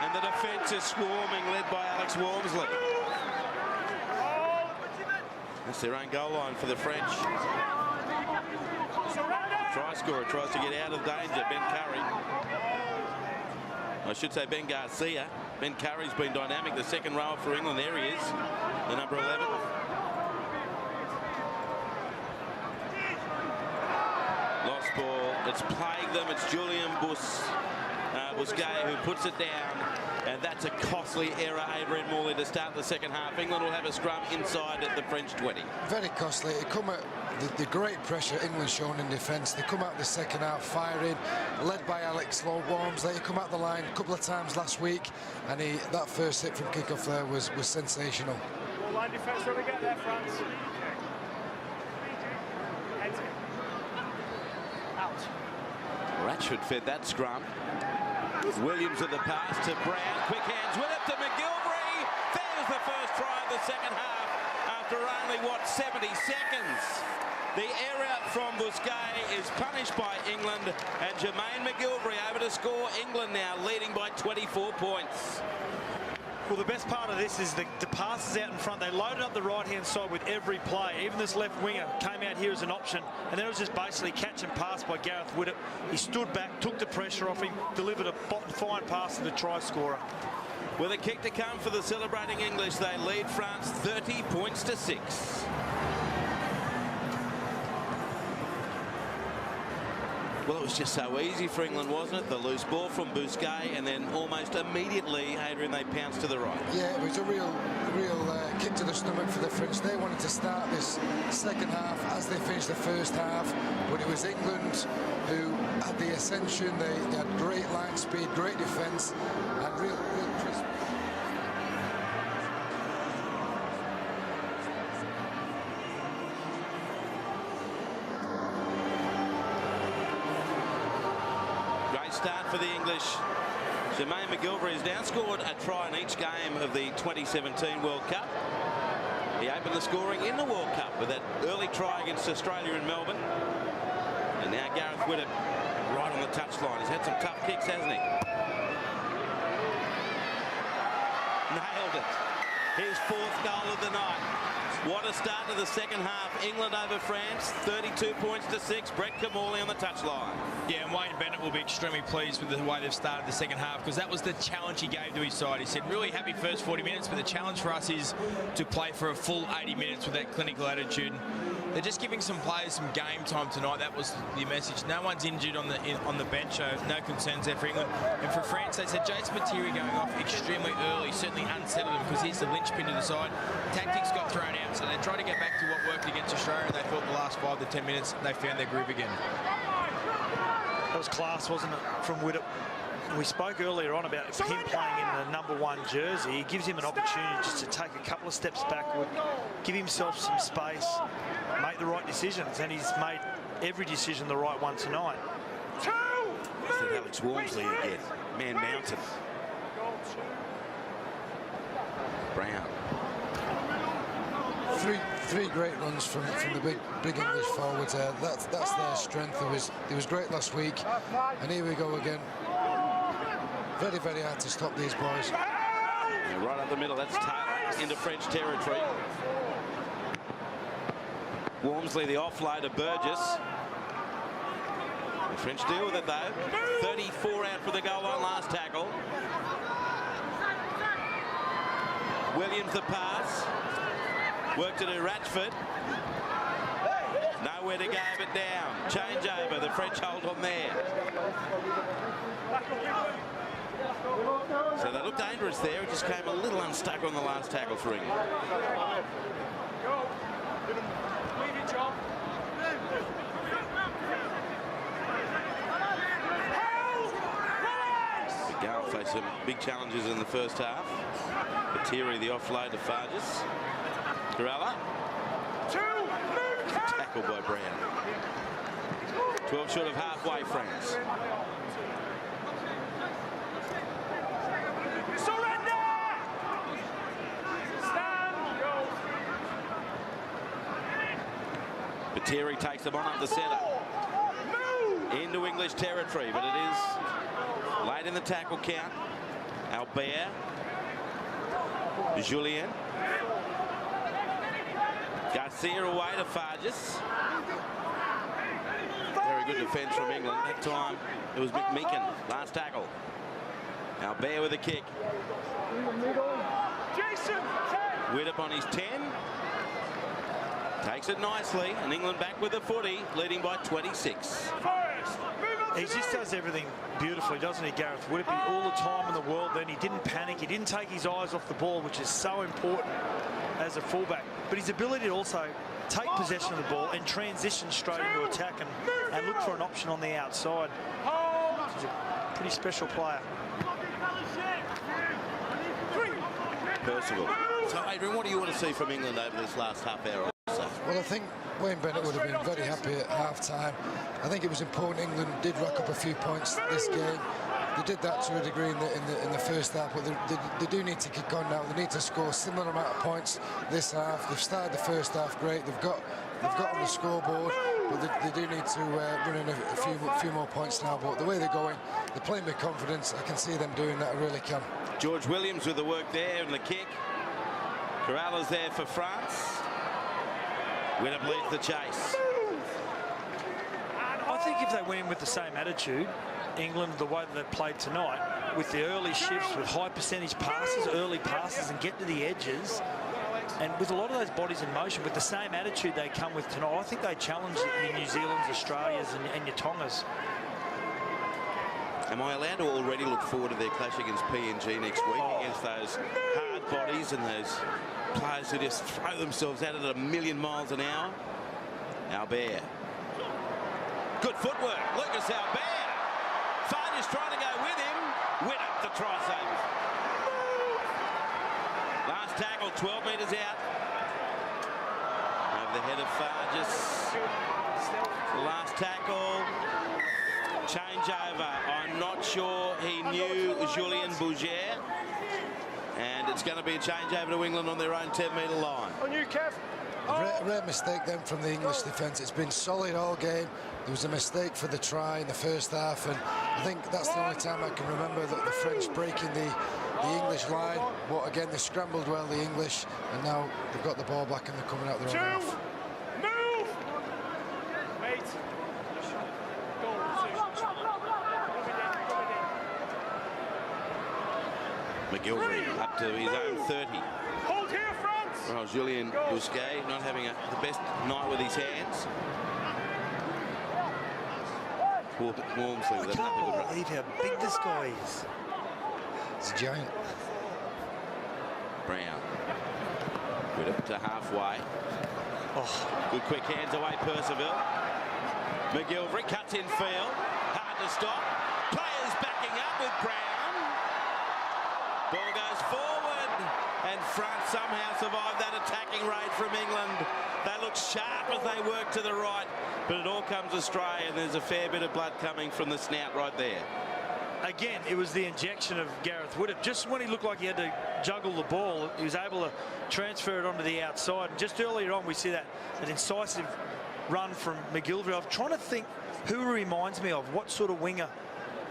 And the defence is swarming, led by Alex Walmsley. That's their own goal line for the French. Try scorer tries to get out of danger, Ben Curry. I should say Ben Garcia. Ben Curry's been dynamic, the second rower for England. There he is, the number 11. Lost ball. It's plagued them. It's Julian Busquet who puts it down. And that's a costly error, Adrian Morley, to start the second half. England will have a scrum inside at the French 20. Very costly. It come at the great pressure England shown in defence. They come out the second half firing, led by Alex Walmsley. He come out the line a couple of times last week, and that first hit from kick-off there was sensational. Ball line defence, trying to get there, France. Out. Ratchford fed that scrum. Williams with the pass to Brown. Quick hands with it to McGilvery. There's the first try of the second half after only, 70 seconds. The error from Busquet is punished by England, and Jermaine McGilvery able to score. England now leading by 24 points. Well, the best part of this is the passes out in front. They loaded up the right-hand side with every play. Even this left winger came out here as an option. And then it was just basically catch and pass by Gareth Widdop. He stood back, took the pressure off him, delivered a fine pass to the try scorer. With a kick to come for the celebrating English, they lead France 30 points to 6. Well, it was just so easy for England, wasn't it? The loose ball from Busquet, and then almost immediately, Adrian, they pounced to the right. Yeah, it was a real kick to the stomach for the French. They wanted to start this second half as they finished the first half, but it was England who had the ascension. They had great line speed, great defence, and real crisp. Start for the English. Jermaine McGilvery has now scored a try in each game of the 2017 World Cup. He opened the scoring in the World Cup with that early try against Australia in Melbourne. And now Gareth Widdop right on the touchline. He's had some tough kicks, hasn't he? Nailed it. His 4th goal of the night. What a start to the second half. England over France, 32 points to 6. Brett Kimmorley on the touchline. Yeah, and Wayne Bennett will be extremely pleased with the way they've started the second half, because that was the challenge he gave to his side. He said, really happy first 40 minutes, but the challenge for us is to play for a full 80 minutes with that clinical attitude. They're just giving some players some game time tonight. That was the message. No one's injured on the bench, so no concerns there for England. And for France, they said Jason Materi going off extremely early certainly unsettled them, because he's the linchpin to the side. Tactics got thrown out, so they tried to get back to what worked against Australia, and they thought the last 5 to 10 minutes they found their groove again. That was class, wasn't it, from Widdop? We spoke earlier on about him playing in the #1 jersey. It gives him an opportunity just to take a couple of steps backward, give himself some space, make the right decisions, and he's made every decision the right one tonight. This is Alex Walmsley again. Man mounted. Brown. Three great runs from the big English forwards there. That's their strength. It was great last week, and here we go again. Very, very hard to stop these boys. Yeah, right up the middle, that's Taylor into French territory. Walmsley, the offload of Burgess. The French deal with it though. 34 out for the goal line last tackle. Williams the pass. Work to do Ratchford. Nowhere to go but down. Change over. The French hold on there. So they looked dangerous there. It just came a little unstuck on the last tackle for England. Gal faced some big challenges in the first half. Materi the offload to Farges. Corella. Tackled by Brown. 12 short of halfway, France. Materi takes them on up the centre. Into English territory, but it is late in the tackle count. Albert. Julien. Garcia away to Farges. Very good defence from England. That time it was McMeekin. Last tackle. Albert with a kick. Widdop on his 10. Takes it nicely, and England back with the footy, leading by 26. He just does everything beautifully, doesn't he, Gareth Widdop? All the time in the world then. He didn't panic. He didn't take his eyes off the ball, which is so important as a fullback. But his ability to also take possession of the ball and transition straight into attack and look for an option on the outside. He's a pretty special player. Percival. So, Adrian, what do you want to see from England over this last half hour? Well, I think Wayne Bennett would have been very happy at half-time. I think it was important England did rack up a few points this game. They did that to a degree in the first half, but they do need to kick on now. They need to score a similar amount of points this half. They've started the first half great. They've got on the scoreboard, but they do need to run in a few more points now. But the way they're going, they're playing with confidence. I can see them doing that. I really can. George Williams with the work there and the kick. Corella's there for France. Widdop leads the chase. I think if they went in with the same attitude, England, the way that they played tonight, with the early shifts, with high percentage passes, early passes, and get to the edges, and with a lot of those bodies in motion, with the same attitude they come with tonight, I think they challenge your New Zealands, Australias, and your Tongas. Am I allowed to already look forward to their clash against PNG next week, against those hard bodies and those players who just throw themselves at it at 1,000,000 miles an hour? Albert. Good footwork. Lucas Albert. Farges trying to go with him. Widdop the try save. Last tackle, 12 metres out. Over the head of Farges. Last tackle. Change over. I'm not sure he knew Julien Bouger. And it's going to be a change over to England on their own 10-metre line. On you, Kev. A rare mistake then from the English defence. It's been solid all game. There was a mistake for the try in the first half, and I think that's the only time I can remember that the French breaking the English line. But again, they scrambled well, the English, and now they've got the ball back and they're coming out their own half. Move! Wait. McGilvery up to his own 30. Hold here, France! Well, Julien Bousquet not having the best night with his hands. Walmsley with another good run. Believe how big this guy is. It's a giant. Brown. Good up to halfway. Oh, Good quick hands away, Percival. McGilvery cuts in field. Hard to stop. Players backing up with Brown. Ball goes forward. And France somehow survived that attacking raid from England. They look sharp as they work to the right. But it all comes astray, and there's a fair bit of blood coming from the snout right there. again, it was the injection of Gareth Widdop. Just when he looked like he had to juggle the ball, he was able to transfer it onto the outside. And just earlier on, we see that incisive run from McGilvery. I'm trying to think who he reminds me of, what sort of winger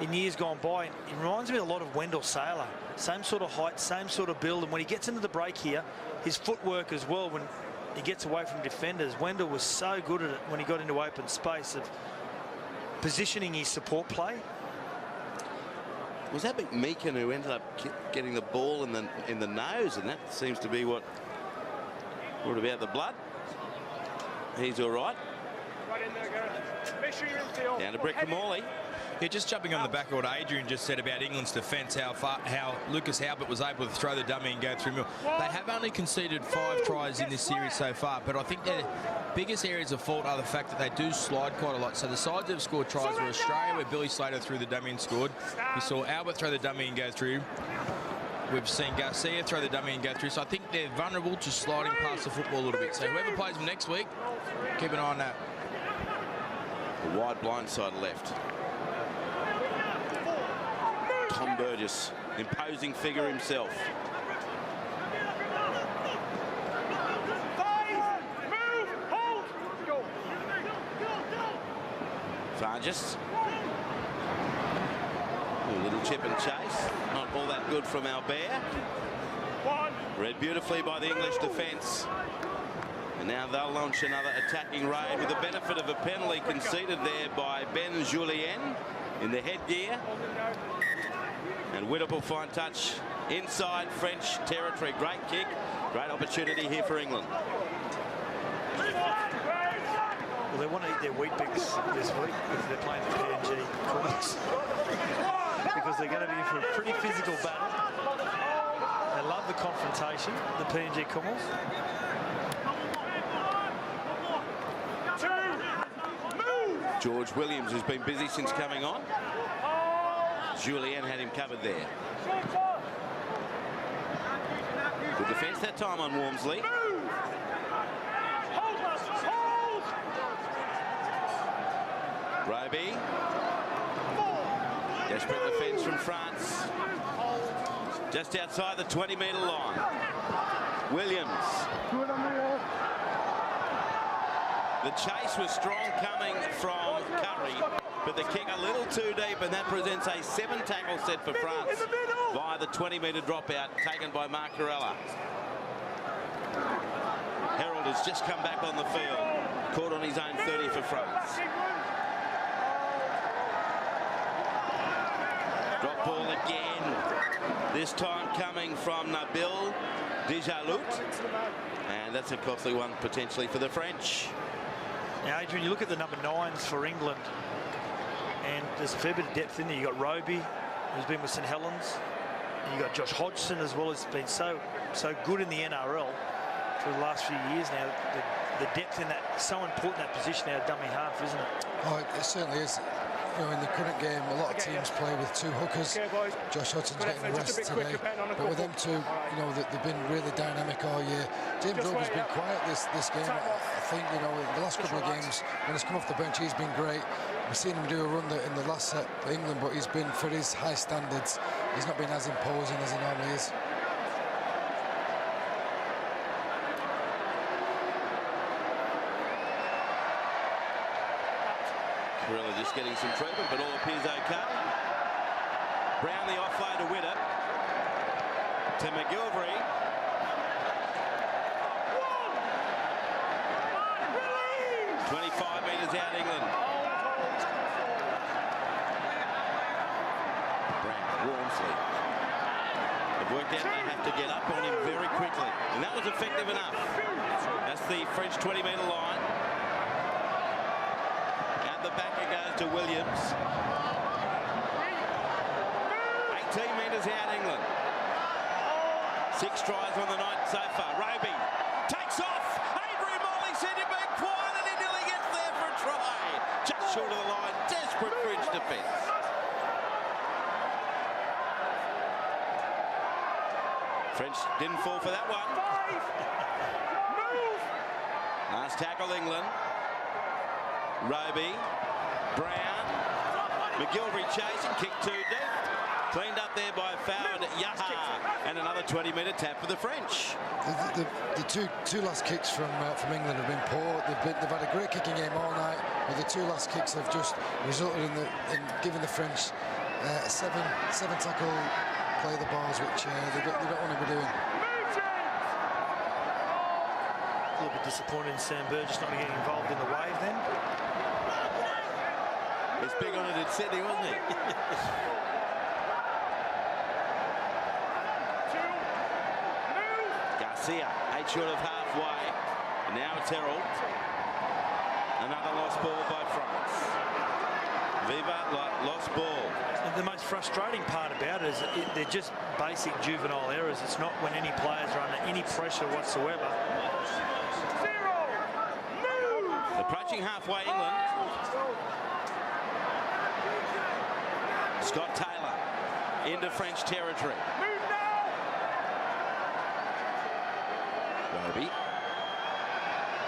in years gone by. He reminds me a lot of Wendell Saylor. Same sort of height, same sort of build. And when he gets into the break here, his footwork as well, when he gets away from defenders, Wendell was so good at it when he got into open space of positioning his support play. Was that Meakin who ended up getting the ball in the nose, and that seems to be what brought about the blood? He's all right. Right in there, Gareth. Make sure you're in field. Down to Brett Camorley. Yeah, just jumping on the back of what Adrian just said about England's defence, how Lucas Halbert was able to throw the dummy and go through middle. They have only conceded 5 tries in this series so far, but I think their biggest areas of fault are the fact that they do slide quite a lot. So the sides that have scored tries were Australia, where Billy Slater threw the dummy and scored. We saw Albert throw the dummy and go through. We've seen Garcia throw the dummy and go through. So I think they're vulnerable to sliding past the football a little bit. So whoever plays them next week, keep an eye on that. The wide blind side left. Tom Burgess, imposing figure himself. Farges. A little chip and chase. Not all that good from Albert. Read beautifully by the English defence. And now they'll launch another attacking raid with the benefit of a penalty conceded there by Ben Julien in the headgear. And Widdop will find touch inside French territory. Great kick, great opportunity here for England. Well, they want to eat their wheat bix this week if they're playing the PNG Commonwealth, because they're going to be in for a pretty physical battle. They love the confrontation, the PNG Commonwealth. George Williams has been busy since coming on. Julien had him covered there. Good defence that time on Walmsley. Roby. Desperate defence from France. Just outside the 20-metre line. Williams. The chase was strong coming from Curry, but the kick a little too deep, and that presents a 7-tackle set for France via the 20-metre dropout taken by Mark Corella. Herald has just come back on the field, caught on his own 30 for France. Drop ball again, this time coming from Nabil Djalout, and that's a costly one potentially for the French. Now, Adrian, you look at the number 9s for England, and there's a fair bit of depth in there. You've got Roby, who's been with St Helens, and you've got Josh Hodgson as well, who's been so good in the NRL for the last few years now. The depth in that, so important, that position now, dummy half, isn't it? Oh, it certainly is. You know, in the current game, a lot of teams play with 2 hookers. Josh Hodgson's getting rest today, but with them 2, you know, they've been really dynamic all year. James Roby's been quiet this game. I think, you know, in the last couple of games, when he's come off the bench, he's been great. We've seen him do a run in the last set for England, but he's been, for his high standards, he's not been as imposing as he normally is. Really just getting some treatment, but all appears okay. Brown the offload to Widdop. To McGilvery. Release! 25 metres out, England. Brown, Wormsley. They've worked out they have to get up on him very quickly. And that was effective enough. That's the French 20-metre line. At the back it goes to Williams. 18 metres out, England. 6 tries on the night so far. Roby takes off. Adrian Morley said he'd been quiet and he nearly gets there for a try. Just short of the line. Desperate French defence. French didn't fall for that one. Last tackle, England. Roby, Brown, McGilvery chasing, kick too deep. Cleaned up there by Foward, Yaha, and another 20-metre tap for the French. The two last kicks from England have been poor. They've had a great kicking game all night, but the 2 last kicks have just resulted in giving the French a seven tackle play the balls, which they don't want to be doing. A little bit disappointed in Sam Burgess not getting involved in the wave then. He's big on it in Sydney, wasn't he? Garcia, 8 short of halfway. And now it's Herald. Another lost ball by France. Viva lost ball. And the most frustrating part about it is they're just basic juvenile errors. It's not when any players are under any pressure whatsoever. Approaching halfway, England. Scott Taylor into French territory. Roby.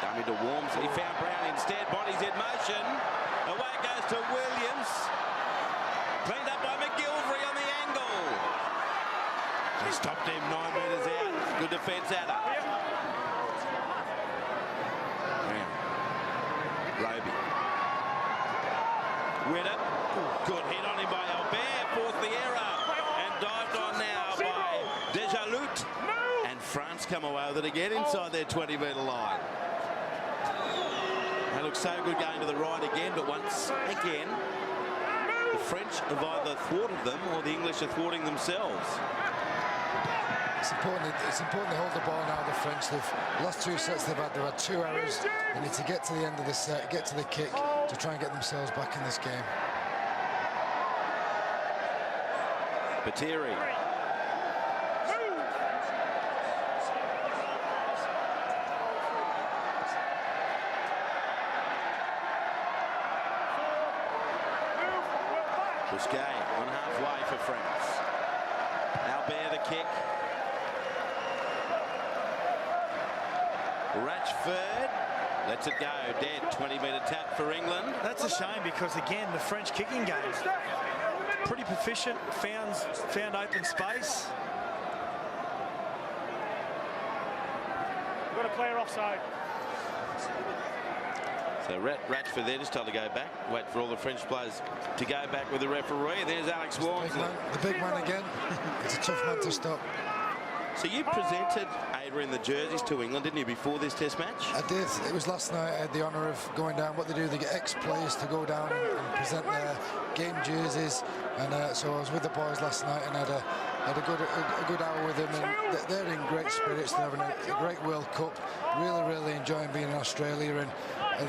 Dummy to Worms. He found Brown instead. Bodies in motion. Away it goes to Williams. Cleaned up by McGilvery on the angle. He stopped him 9 metres out. Good defence out of. Roby. Widdop. Good hit on him by Albert. Forced the error. And dived on now by Dejalut. And France come away with it again inside their 20-metre line. They look so good going to the right again, but once again, the French have either thwarted them or the English are thwarting themselves. It's important to hold the ball now, the French. The last 2 sets they've had 2 errors. They need to get to the end of the set, get to the kick to try and get themselves back in this game. Batiri. Busquet on halfway for France. Albert the kick. Ratchford lets it go. Dead. 20-metre tap for England. That's a shame because, again, the French kicking game is pretty proficient, found open space. Got a player offside. So Ratchford there just told to go back. Wait for all the French players to go back with the referee. And there's Alex Wormsley. The big man again. It's a tough man to stop. So you presented Adrian the jerseys to England, didn't you, before this Test match? I did. It was last night. I had the honour of going down. What they do, they get ex-players to go down and present their game jerseys. And so I was with the boys last night and had a good hour with them. And they're in great spirits. They're having a great World Cup. Really enjoying being in Australia. And I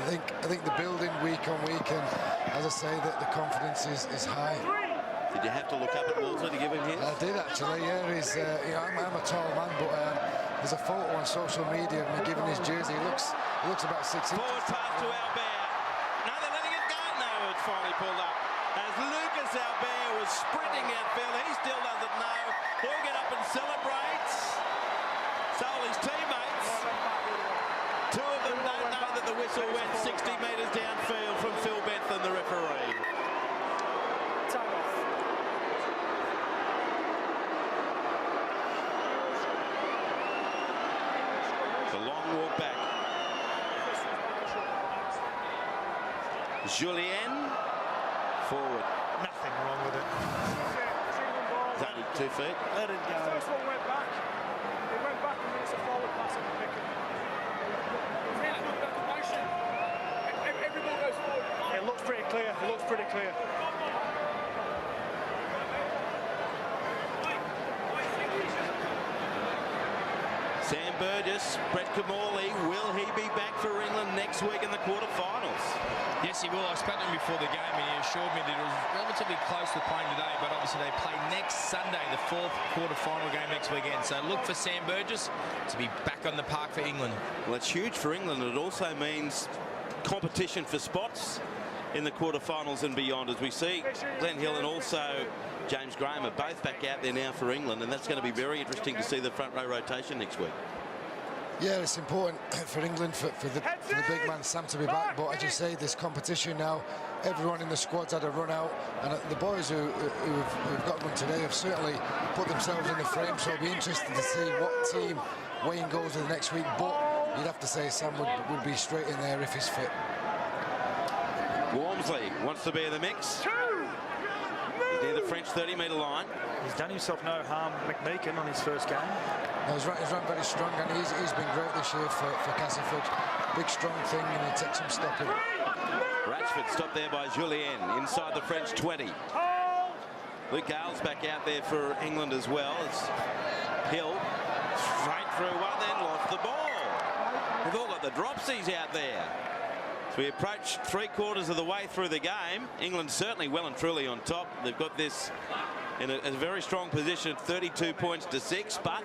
think the building week on week. And as I say, that the confidence is high. Did you have to look up at Wolseley to give him his? I did actually, yeah. He's, I'm a tall man, but there's a photo on social media of me giving his jersey. He looks about 6 inches. Forward pass to Albert. No, they're letting it go. No, it's finally pulled up. As Lucas Albert was sprinting outfield, he still doesn't know. He'll get up and celebrate. So will his teammates. 2 of them don't know that the whistle went 60 metres downfield from Phil Bentham, the referee. Time off. The long walk back. Julien forward. Nothing wrong with it. It's only 2 feet. Let it go. First one went back. It went back and then it's a forward pass and pick it. Every ball goes forward. It looks pretty clear. It looks pretty clear. Sam Burgess, Brett Kamali, will he be back for England next week in the quarterfinals? Yes, he will. I spoke to him before the game and he assured me that it was relatively close to playing today, but obviously they play next Sunday, the 4th quarter-final game next weekend. So look for Sam Burgess to be back on the park for England. Well, it's huge for England. It also means competition for spots in the quarterfinals and beyond, as we see Glenn Hill and also James Graham are both back out there now for England, and that's going to be very interesting to see the front row rotation next week. Yeah, it's important for England, for the big man Sam to be back, but as you say, this competition now, everyone in the squad's had a run out, and the boys who've got one today have certainly put themselves in the frame, so it'll be interesting to see what team Wayne goes with next week, but you'd have to say Sam would be straight in there if he's fit. Walmsley wants to be in the mix. He's near the French 30-metre line. He's done himself no harm, McMeekin, on his first game. No, he's run very strong, and he's been great this year for Castleford. Big, strong thing, and he takes some stopping. Ratchford stopped there by Julien inside the French 20. Luke Gale's back out there for England as well. It's Hill straight through one, then lost the ball. They've all got the dropsies out there. As we approach 3/4 of the way through the game, England certainly well and truly on top. They've got this in a very strong position, 32 points to 6, but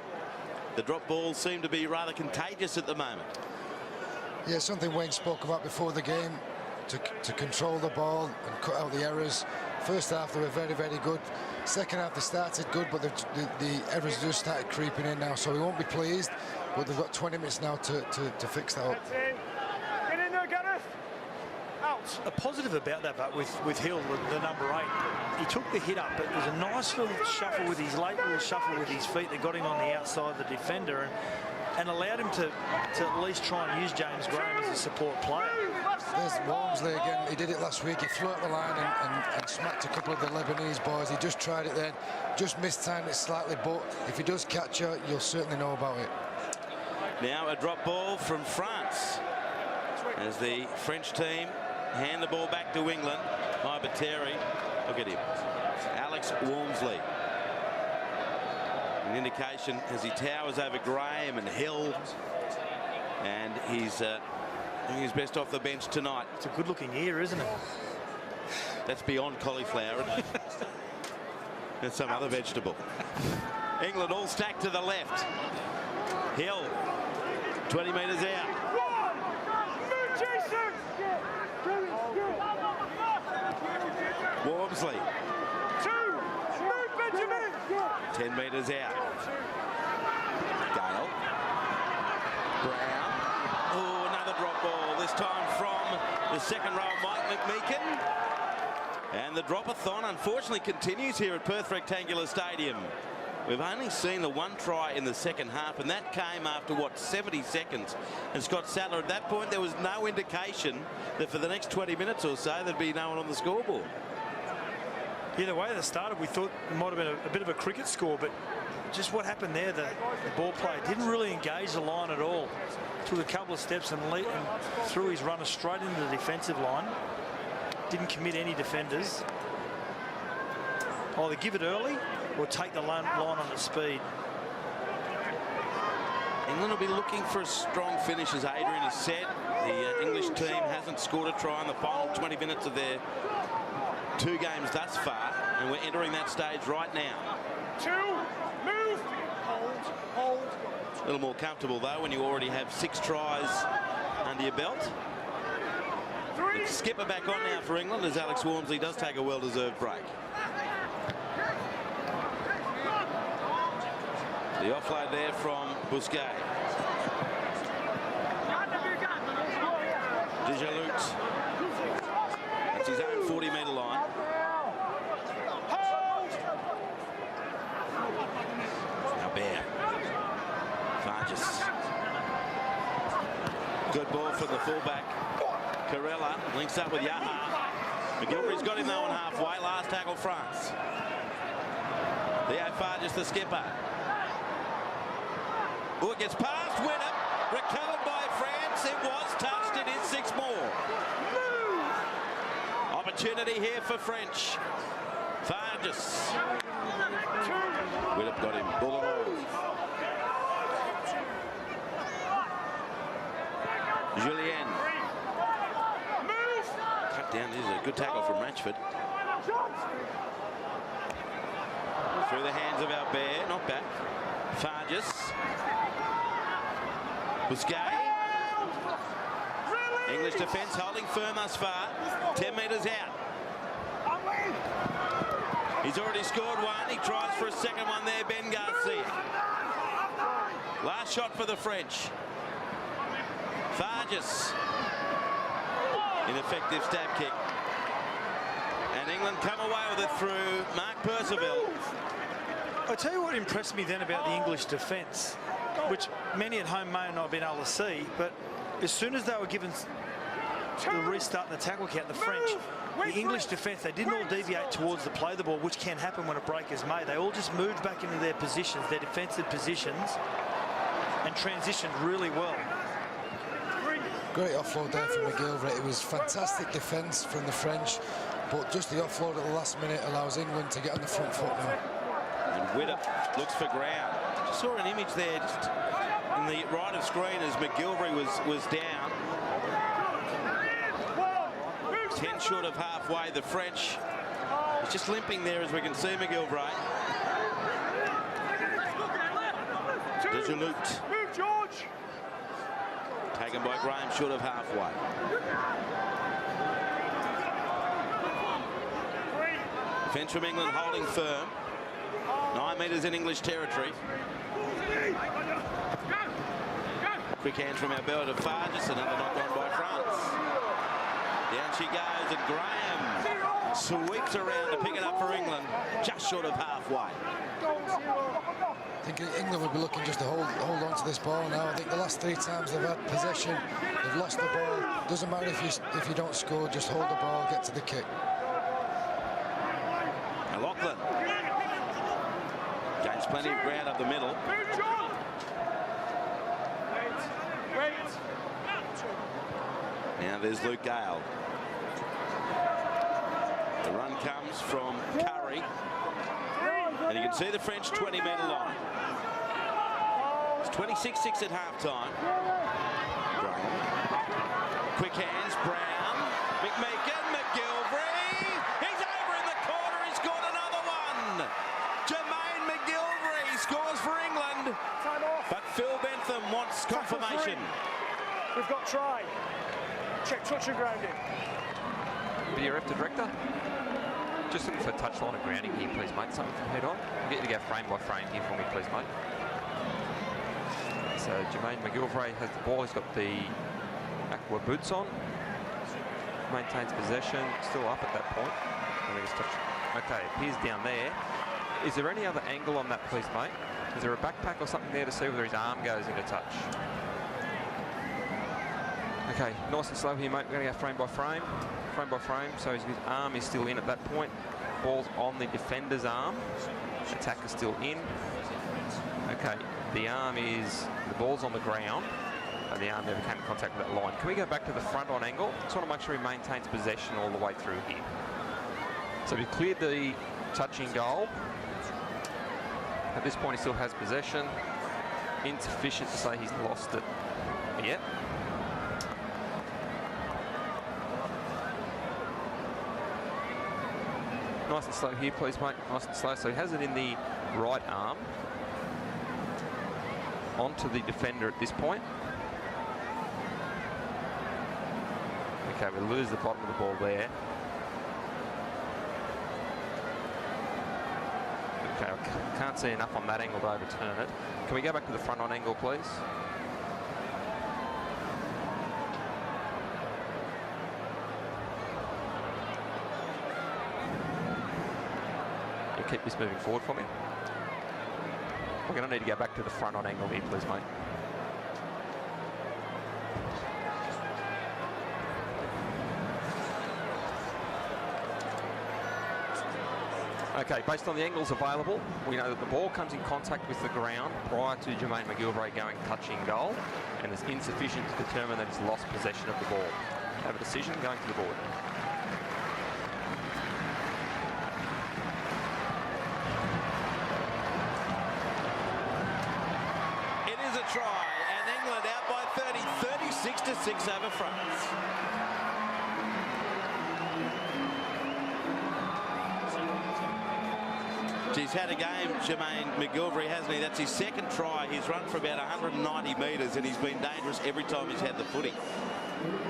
the drop balls seem to be rather contagious at the moment. Yeah, something Wayne spoke about before the game, to control the ball and cut out the errors. First half they were very, very good. Second half they started good, but the errors just started creeping in now, so we won't be pleased, but they've got 20 minutes now to fix that up. Get in there, Gareth. Out. A positive about that, but with Hill, the number 8, he took the hit up, but there's a nice little shuffle with his late little shuffle with his feet that got him on the outside of the defender and allowed him to at least try and use James Graham as a support player. There's Walmsley again. He did it last week. He flew up the line and smacked a couple of the Lebanese boys. He just tried it then, just mistimed it slightly, but if he does catch you, you'll certainly know about it. Now a drop ball from France as the French team hand the ball back to England. Ibateri, look at him, Alex Walmsley. An indication as he towers over Graham and Hill, and he's doing his best off the bench tonight. It's a good-looking ear, isn't it? That's beyond cauliflower, isn't it? That's some other vegetable. England all stacked to the left. Hill, 20 metres out. Walmsley. 10 metres out. Gale. Brown. Oh, another drop ball, this time from the second row, Mike McMeekin. And the drop-a-thon unfortunately continues here at Perth Rectangular Stadium. We've only seen the one try in the second half, and that came after, what, 70 seconds. And Scott Sattler, at that point, there was no indication that for the next 20 minutes or so, there'd be no one on the scoreboard. Yeah, the way they started, we thought it might have been a bit of a cricket score, but just what happened there, the ball player didn't really engage the line at all. Took a couple of steps and threw his runner straight into the defensive line. Didn't commit any defenders. Either give it early or take the line on its speed. England will be looking for a strong finish, as Adrian has said. The English team hasn't scored a try in the final 20 minutes of their 2 games thus far, and we're entering that stage right now. 2, move, hold. A little more comfortable though when you already have 6 tries under your belt. 3. The skipper back on now for England as Alex Walmsley does take a well-deserved break. The offload there from Busquet. Dejalut. That's his own 40-metre line. Now Bear. Vargas. Good ball from the fullback. Carella links up with Yaha. McGilvery's got him though on halfway. Last tackle France. Leo Farges, the skipper. Oh, it gets past Winnop. Recovered by France. It was touched. It is 6 more. Opportunity here for French. Farges. Winnop got him. Ball and all. Julien. Cut down. This is a good tackle from Ratchford. Through the hands of Albert. Not back. Farges. Busquet. English defence holding firm thus far. 10 metres out. He's already scored one. He tries for a second one there, Ben Garcia. Last shot for the French. Farges. Ineffective stab kick. And England come away with it through Mark Percival. I'll tell you what impressed me then about the English defence, which many at home may not have been able to see, but as soon as they were given the restart in the tackle count, the French, the English defence, they didn't all deviate towards the play the ball, which can happen when a break is made. They all just moved back into their positions, their defensive positions, and transitioned really well. Great offload there from McGilvray. It was fantastic defence from the French, but just the offload at the last minute allows England to get on the front foot now. And Widdop looks for ground. Just saw an image there just in the right of screen as McGilvray was down. 10 short of halfway. The French is just limping there, as we can see McGilvray. Dejelout. Taken by Graham short of halfway. Defence from England holding firm. 9 metres in English territory. Quick hands from Albert to Farges. Another knock on by France. Down she goes, and Graham sweeps around to pick it up for England, just short of halfway. I think England will be looking just to hold on to this ball now. I think the last 3 times they've had possession, they've lost the ball. Doesn't matter if you don't score, just hold the ball, get to the kick. Lachlan gains plenty of ground up the middle. Now there's Luke Gale. The run comes from Curry. And you can see the French 20-metre line. It's 26-6 at half-time. Quick hands, Brown. McMeekin, McGilvray. He's over in the corner. He scored another one. Jermaine McGilvray scores for England. But Phil Bentham wants confirmation. We've got try. Check touch and grounding. Video ref to director. Just looking for touchline and grounding here, please, mate. Something from head on. I'll get you to go frame by frame here for me, please, mate. So Jermaine McGilvray has the ball. He's got the aqua boots on. Maintains possession. Still up at that point. Okay, appears down there. Is there any other angle on that, please, mate? Is there a backpack or something there to see whether his arm goes into touch? Okay, nice and slow here, mate. We're going to go frame by frame. Frame by frame, so his arm is still in at that point. Ball's on the defender's arm. Attacker's still in. Okay, the ball's on the ground, and the arm never came in contact with that line. Can we go back to the front on angle? Just want to make sure he maintains possession all the way through here. So we've cleared the touching goal. At this point, he still has possession. Insufficient to say he's lost it yet. Nice and slow here, please, mate. Nice and slow. So he has it in the right arm. Onto the defender at this point. Okay, we lose the bottom of the ball there. Okay, I can't see enough on that angle to overturn it. Can we go back to the front on angle, please? Keep this moving forward for me. We're going to need to go back to the front on angle here, please, mate. Okay, based on the angles available, we know that the ball comes in contact with the ground prior to Jermaine McGilvray going touching goal, and is insufficient to determine that he's lost possession of the ball. Have a decision going to the board. It is a try, and England out by 30, 36-6 over France. He's had a game, Jermaine McGilvray, hasn't he? That's his second try. He's run for about 190 metres, and he's been dangerous every time he's had the footy.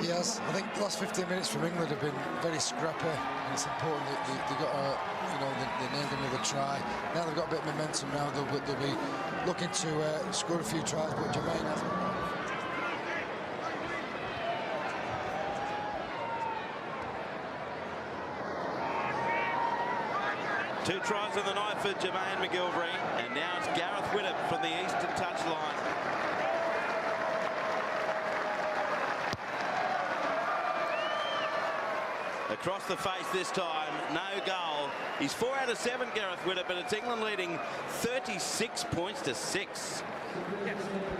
Yes, I think the last 15 minutes from England have been very scrappy, and it's important that they got they nailed another try. Now they've got a bit of momentum now, they'll be looking to score a few tries, but Jermaine hasn't. Two tries on the night for Jermaine McGilvray, and now it's Gareth Widdop from the eastern touchline. Across the face this time, no goal. He's 4 out of 7, Gareth Widdop, but it's England leading 36 points to 6.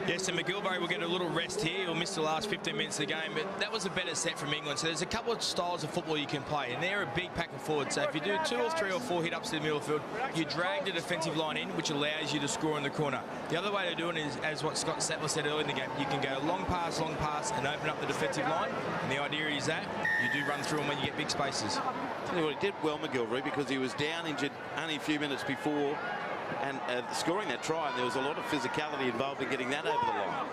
Yes, and McGilvray will get a little rest here. He'll miss the last 15 minutes of the game, but that was a better set from England. So there's a couple of styles of football you can play, and they're a big pack of forward. So if you do 2 or 3 or 4 hit-ups to the middle field, you drag the defensive line in, which allows you to score in the corner. The other way to do it is, as what Scott Sattler said earlier in the game, you can go long pass, and open up the defensive line. And the idea is that you do run through them when you get big spaces. Tell you what, he did well, McGilvray, because he was down injured only a few minutes before, and scoring that try, and there was a lot of physicality involved in getting that over the line.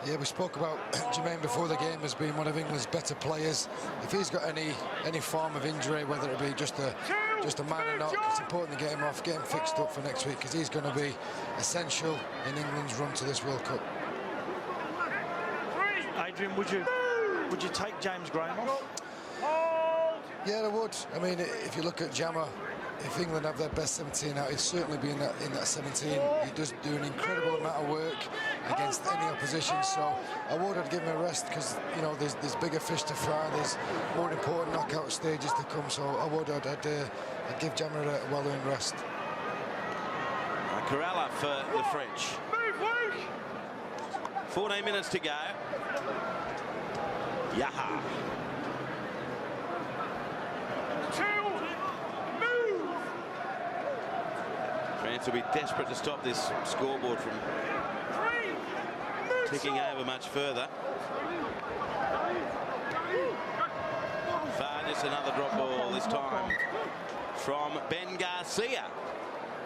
Yeah, we spoke about Jermaine before the game as being one of England's better players. If he's got any form of injury, whether it be just a minor knock, it's important to get him off, get him fixed up for next week, because he's going to be essential in England's run to this World Cup. Adrian, would you take James Graham off? Yeah, I would. I mean, if you look at Jammer, if England have their best 17 out, he'd certainly be in that 17. He does do an incredible amount of work against any opposition. So I would, I'd give him a rest, because there's bigger fish to fry. There's more important knockout stages to come. So I would, I'd give Jammer a well-earned rest. Corella for the French. 14 minutes to go. Yaha. France will be desperate to stop this scoreboard from ticking over much further. Just another drop ball, this time from Ben Garcia.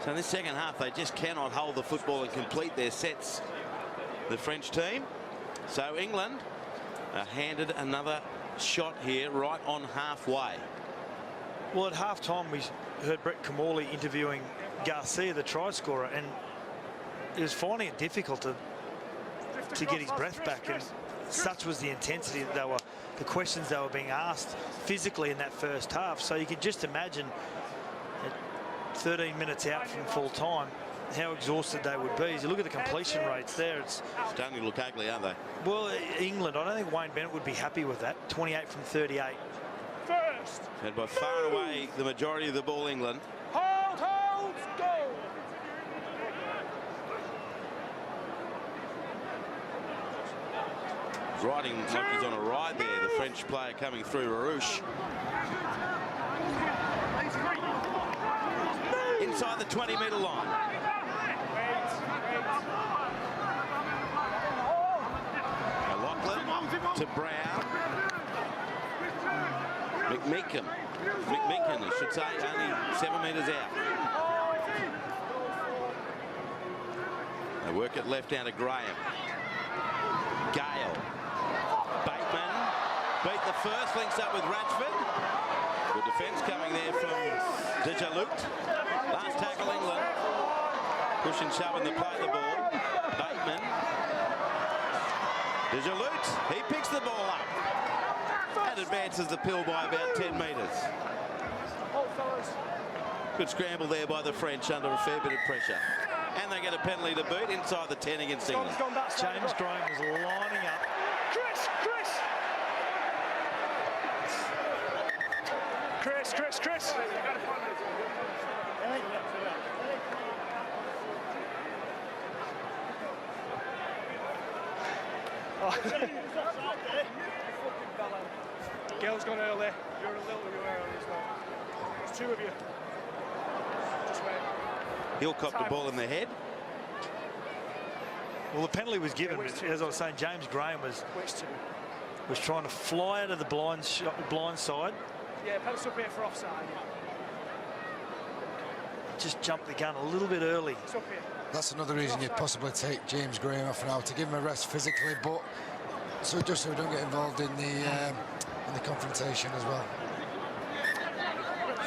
So in this second half, they just cannot hold the football and complete their sets, the French team. So England are handed another shot here right on halfway. Well, at half-time, we heard Brett Kamali interviewing Garcia, the try scorer, and he was finding it difficult to get his breath back, and such was the intensity that the questions they were being asked physically in that first half. So you can just imagine at 13 minutes out from full time how exhausted they would be. As you look at the completion rates there, it's starting to look ugly, aren't they? Well, England, I don't think Wayne Bennett would be happy with that. 28 from 38. First. And by far away the majority of the ball, England. Hold, go. Riding like he's on a ride there, the French player coming through, Larouche. Inside the 20-metre line. Lachlan to Brown. McMeekin, I should say, only 7 metres out. They work it left down to Graham. Gale. Bateman beat the first, links up with Ratchford. Good defence coming there from Dejalut. Last tackle, England. Push and shove in the play of the ball. Bateman. Dejalut, he picks the ball up and advances the pill by about 10 metres. Good scramble there by the French under a fair bit of pressure. And they get a penalty to boot inside the 10 against England. James Graham was lining up. Chris. Chris. Gail's gone early. You're a little bit early as well. There's 2 of you. Just wait. He'll cop the ball in the head. Well, the penalty was given, but as I was saying, James Graham was trying to fly out of the blind side. Yeah, penalty up here for offside. Just jumped the gun a little bit early. It's up here. That's another reason you'd possibly take James Graham off now, to give him a rest physically, but so just so we don't get involved in the confrontation as well.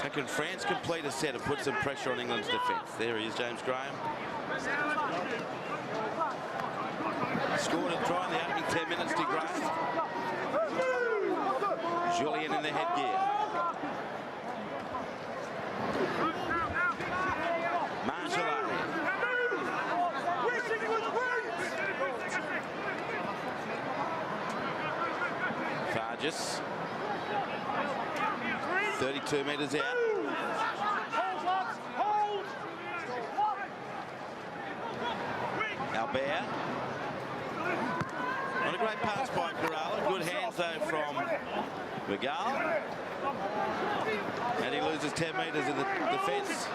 So can France complete a set and put some pressure on England's defence? There he is, James Graham. Scored a try in the opening 10 minutes to Graham. Julian in the headgear. Marjolais. Farges. 32 metres out. Albert. Not a great pass by Kerala. Good hands though from Regal. And he loses 10 metres in the defence.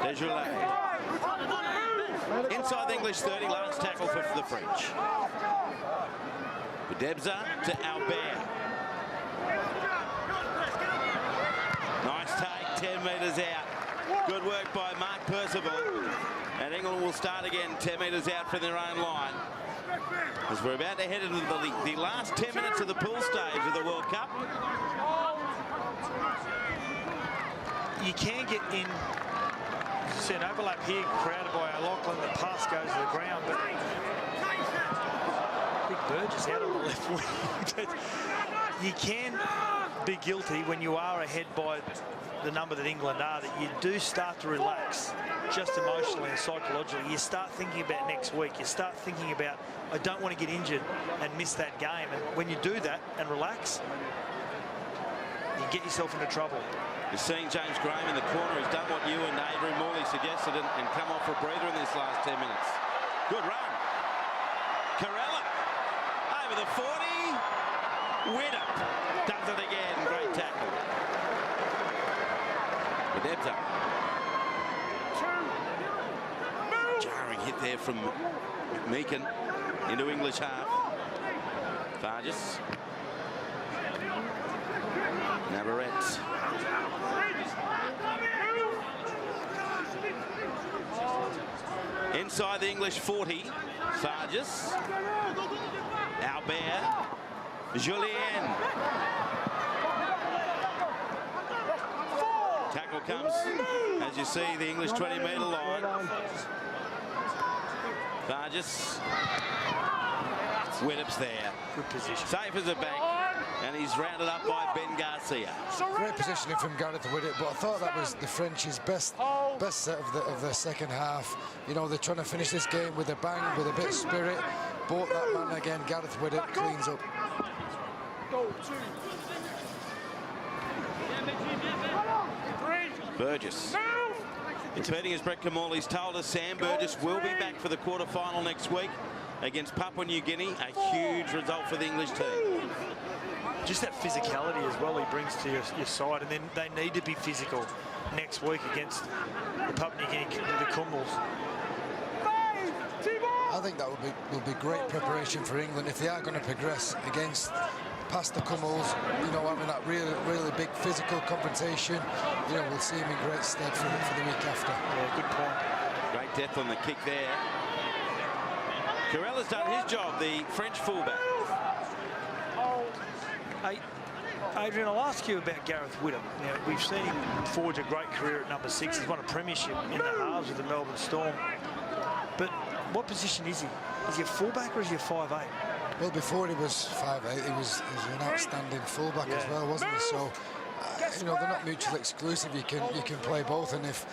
Desjardins. Inside the English 30, last tackle for the French. Debza to Albert. Nice take, 10 metres out. Good work by Mark Percival. And England will start again 10 metres out from their own line. As we're about to head into the last 10 minutes of the pool stage of the World Cup. You can get in. See an overlap here crowded by O'Loughlin. The pass goes to the ground, but Big Burgess out on the left wing. You can be guilty when you are ahead by the number that England are, that you do start to relax just emotionally and psychologically. You start thinking about next week. You start thinking about, I don't want to get injured and miss that game. And when you do that and relax, you get yourself into trouble. You're seeing James Graham in the corner. He's done what you and Adrian Morley suggested and come off for a breather in this last 10 minutes. Good run. Kerala over the 40. Winner does it again. Great tackle. Debza. Jarring hit there from Meakin into English half. Farges. Navarrete. Inside the English 40, Farges, Albert, Julien. Tackle comes, as you see, the English 20-metre line. Farges, Widdop's there. Good position. Safe as a bank. And he's rounded up by Ben Garcia. Great positioning from Gareth Widdop, but I thought that was the French's best set of the second half. You know, they're trying to finish this game with a bang, with a bit of spirit. Bought that man again. Gareth Widdop cleans up. Burgess. Repeating as Brett Kamali's told us, Sam Burgess will be back for the quarter-final next week against Papua New Guinea. A huge result for the English team. Just that physicality as well he brings to your side, and then they need to be physical next week against the Papua New Guinea, the Kumals. I think that will be great preparation for England if they are going to progress against past the Kumals. You know, having that really big physical confrontation. You know, we'll see him in great stead for the week after. Yeah, good point. Great depth on the kick there. Kerella's done his job, the French fullback. Hey, Adrian, I'll ask you about Gareth Widdop. Now, we've seen him forge a great career at number 6. He's won a premiership in the halves with the Melbourne Storm. But what position is he? Is he a fullback or is he a 5'8"? Well, before he was 5'8", he was an outstanding fullback as well, wasn't he? So you know, they're not mutually exclusive. You can play both, and if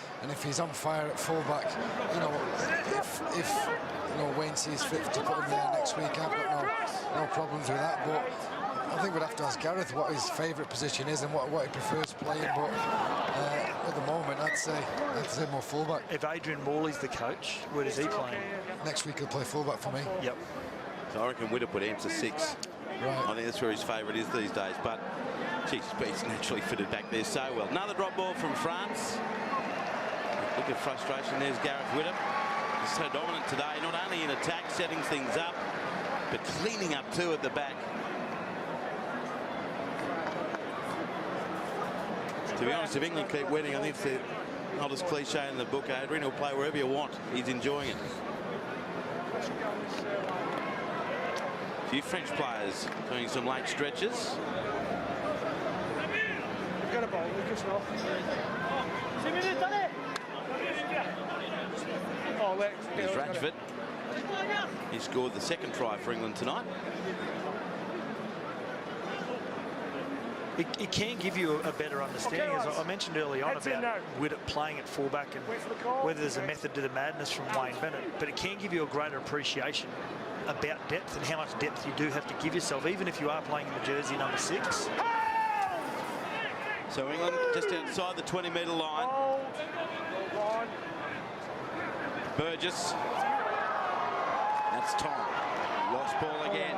he's on fire at fullback, you know, if you know Wayne sees fit to put him there next week, I've got no problems with that. But I think we'd have to ask Gareth what his favourite position is and what he prefers playing. But at the moment, I'd say more fullback. If Adrian Morley's the coach, where does he play? Next week he'll play fullback for me. Yep. So I reckon Widdop would answer 6. Right. I think that's where his favourite is these days. But geez, he's naturally fitted back there so well. Another drop ball from France. Look at frustration. There's Gareth Widdop. He's so dominant today, not only in attack, setting things up, but cleaning up too at the back. To be honest, if England keep winning, I think it's the oldest cliche in the book, Adrian. He'll play wherever you want. He's enjoying it. A few French players doing some late stretches. Get a ball, Lucas, now. Oh, Here's Ratchford. He scored the second try for England tonight. It can give you a better understanding, as I mentioned early on, about Widdop playing at fullback and whether there's a method to the madness from Wayne Bennett. But it can give you a greater appreciation about depth and how much depth you do have to give yourself, even if you are playing in the jersey number 6. So England just outside the 20-metre line. Burgess. That's Tom. Lost ball again.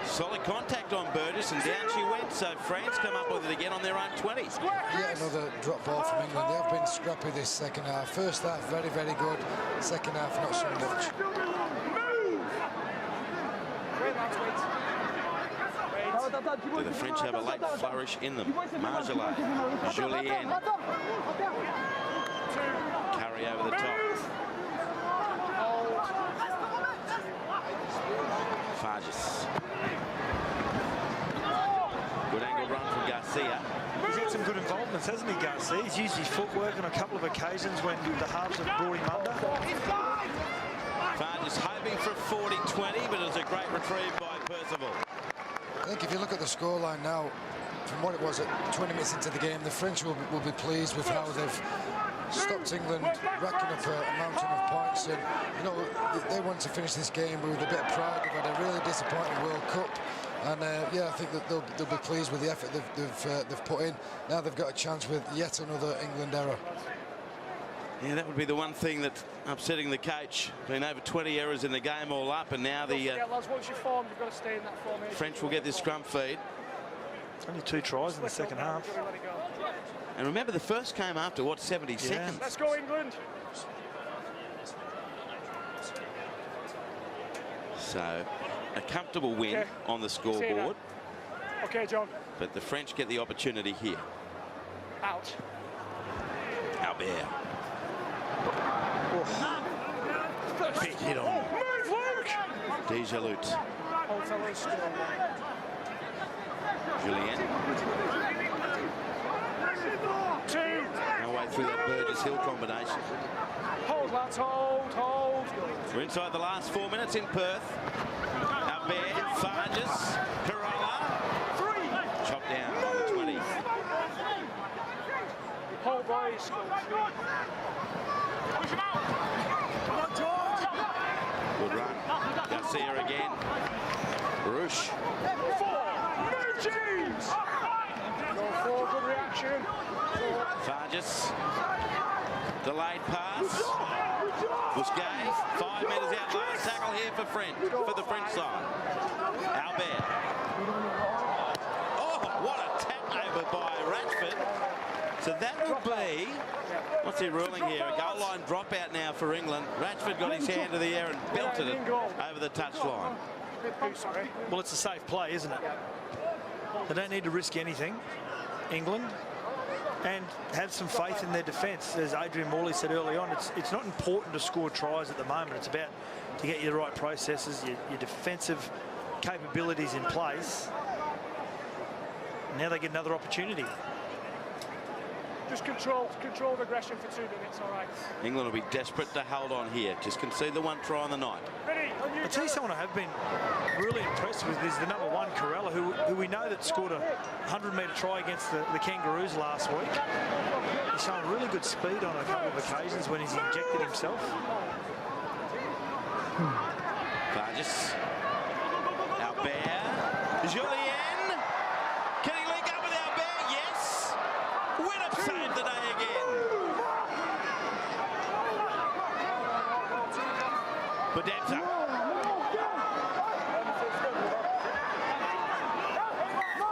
Solid contact on Burgess, and down she went. So France come up with it again on their own 20. Yeah, another drop ball from England. They have been scrappy this second half. First half, very, very good. Second half, not so much. Do the French have a late flourish in them? Marjolais, Julien. Curry over the top. Farges. Good angle run from Garcia. He's had some good involvements, hasn't he, Garcia? He's used his footwork on a couple of occasions when the halves have brought him under. Farges hoping for a 40-20, but it was a great retrieve by Percival. I think if you look at the scoreline now, from what it was at 20 minutes into the game, the French will be pleased with how they've stopped England racking up a mountain of points. And you know, they want to finish this game with a bit of pride. They've had a really disappointing World Cup, and yeah, I think that they'll be pleased with the effort they've put in. Now they've got a chance with yet another England error. Yeah, that would be the one thing that's upsetting the coach. Been over 20 errors in the game all up, and now the French will get this scrum feed. Only 2 tries in the second half. And remember, the first came after, what, 70 seconds? Let's go, England. So, a comfortable win on the scoreboard. Okay, John. But the French get the opportunity here. Out. Albert. Big hit on. Move, Luke! Dejalut. Julien. No way through that Burgess-Hill combination. Hold, lads, hold. We're inside the last 4 minutes in Perth. Albert, Farges, Corolla. 3. Chopped down by the 20. Hold, boys. Push him out. Come on, George. Good run. Garcia again. Roosh. 4. Move, James. Go 4. Good reaction. Farges. Delayed pass. Busquets. 5 metres out. Last tackle here for the French side. Albert. Oh, what a tackle by Ratchford. So that will be, what's he ruling here? A goal line dropout now for England. Ratchford got his hand to the air and belted it over the touchline. Well, it's a safe play, isn't it? They don't need to risk anything, England, and have some faith in their defence. As Adrian Morley said early on, it's not important to score tries at the moment. It's about to get your right processes, your defensive capabilities in place. Now they get another opportunity. Just controlled aggression for 2 minutes, all right. England will be desperate to hold on here. Just concede the 1 try on the night. Ready, on you. I'll tell you someone I have been really impressed with is the number 1, Corella, who we know that scored a 100-metre try against the Kangaroos last week. He's shown really good speed on a couple of occasions when he's injected himself. Burgess. Albert. Julien. Can he link up with Albert? Yes. Winnop saved the day again. Bedetta.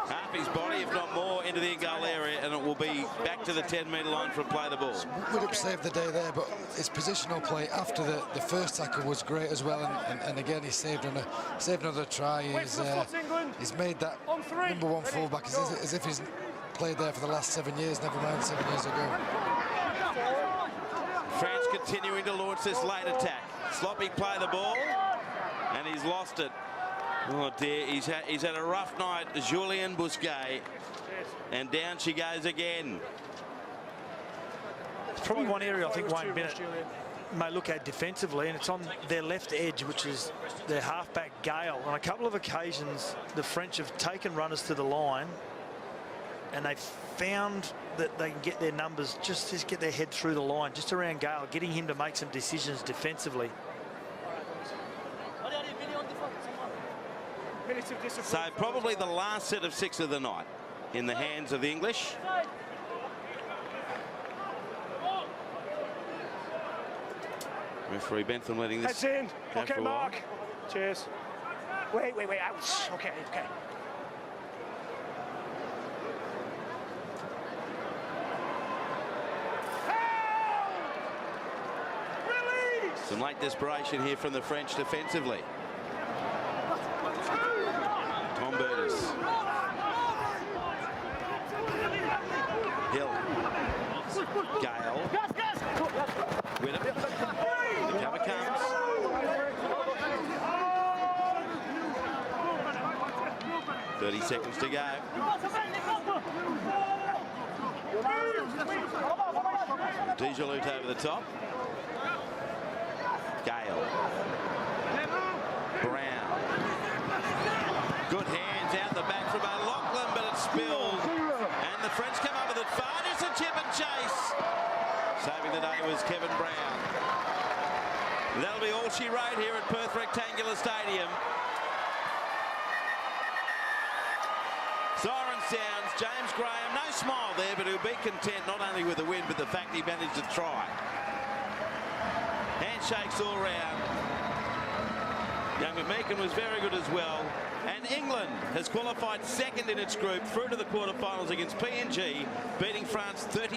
Half his body, if not more, into the in-goal area, and it will be back to the 10-metre line from play the ball. Widdop saved the day there, but his positional play after the first tackle was great as well, and again he saved another try. He's made that number 1 fullback as if he's played there for the last 7 years, never mind 7 years ago. France continuing to launch this late attack. Sloppy play the ball, and he's lost it. Oh dear, he's had a rough night, Julien Busquet, and down she goes again. It's probably one area I think Wayne Bennett may look at defensively, and it's on their left edge, which is their halfback Gale. On a couple of occasions, the French have taken runners to the line, and they've found that they can get their numbers, just get their head through the line, just around Gale, getting him to make some decisions defensively. So probably the last set of 6 of the night in the hands of the English. Referee Bentham letting this Heads in. go Okay, for a while. Mark. Cheers. Wait. Ouch. Okay. Release! Some late desperation here from the French defensively. Tom Burgess. Hill. Gale. Winnop. The cover comes. 30 seconds to go. Dejalut over the top. Gale. Brown. Good hands out the back from O'Loughlin, but it's spilled. And the French come up with it far. It's a chip and chase. Saving the day was Kevin Brown. That'll be all she wrote here at Perth Rectangular Stadium. Siren sounds. James Graham, no smile there, but he'll be content not only with the win, but the fact he managed to try. Handshakes all round. Young McMeekin was very good as well. And England has qualified second in its group through to the quarterfinals against PNG, beating France 30.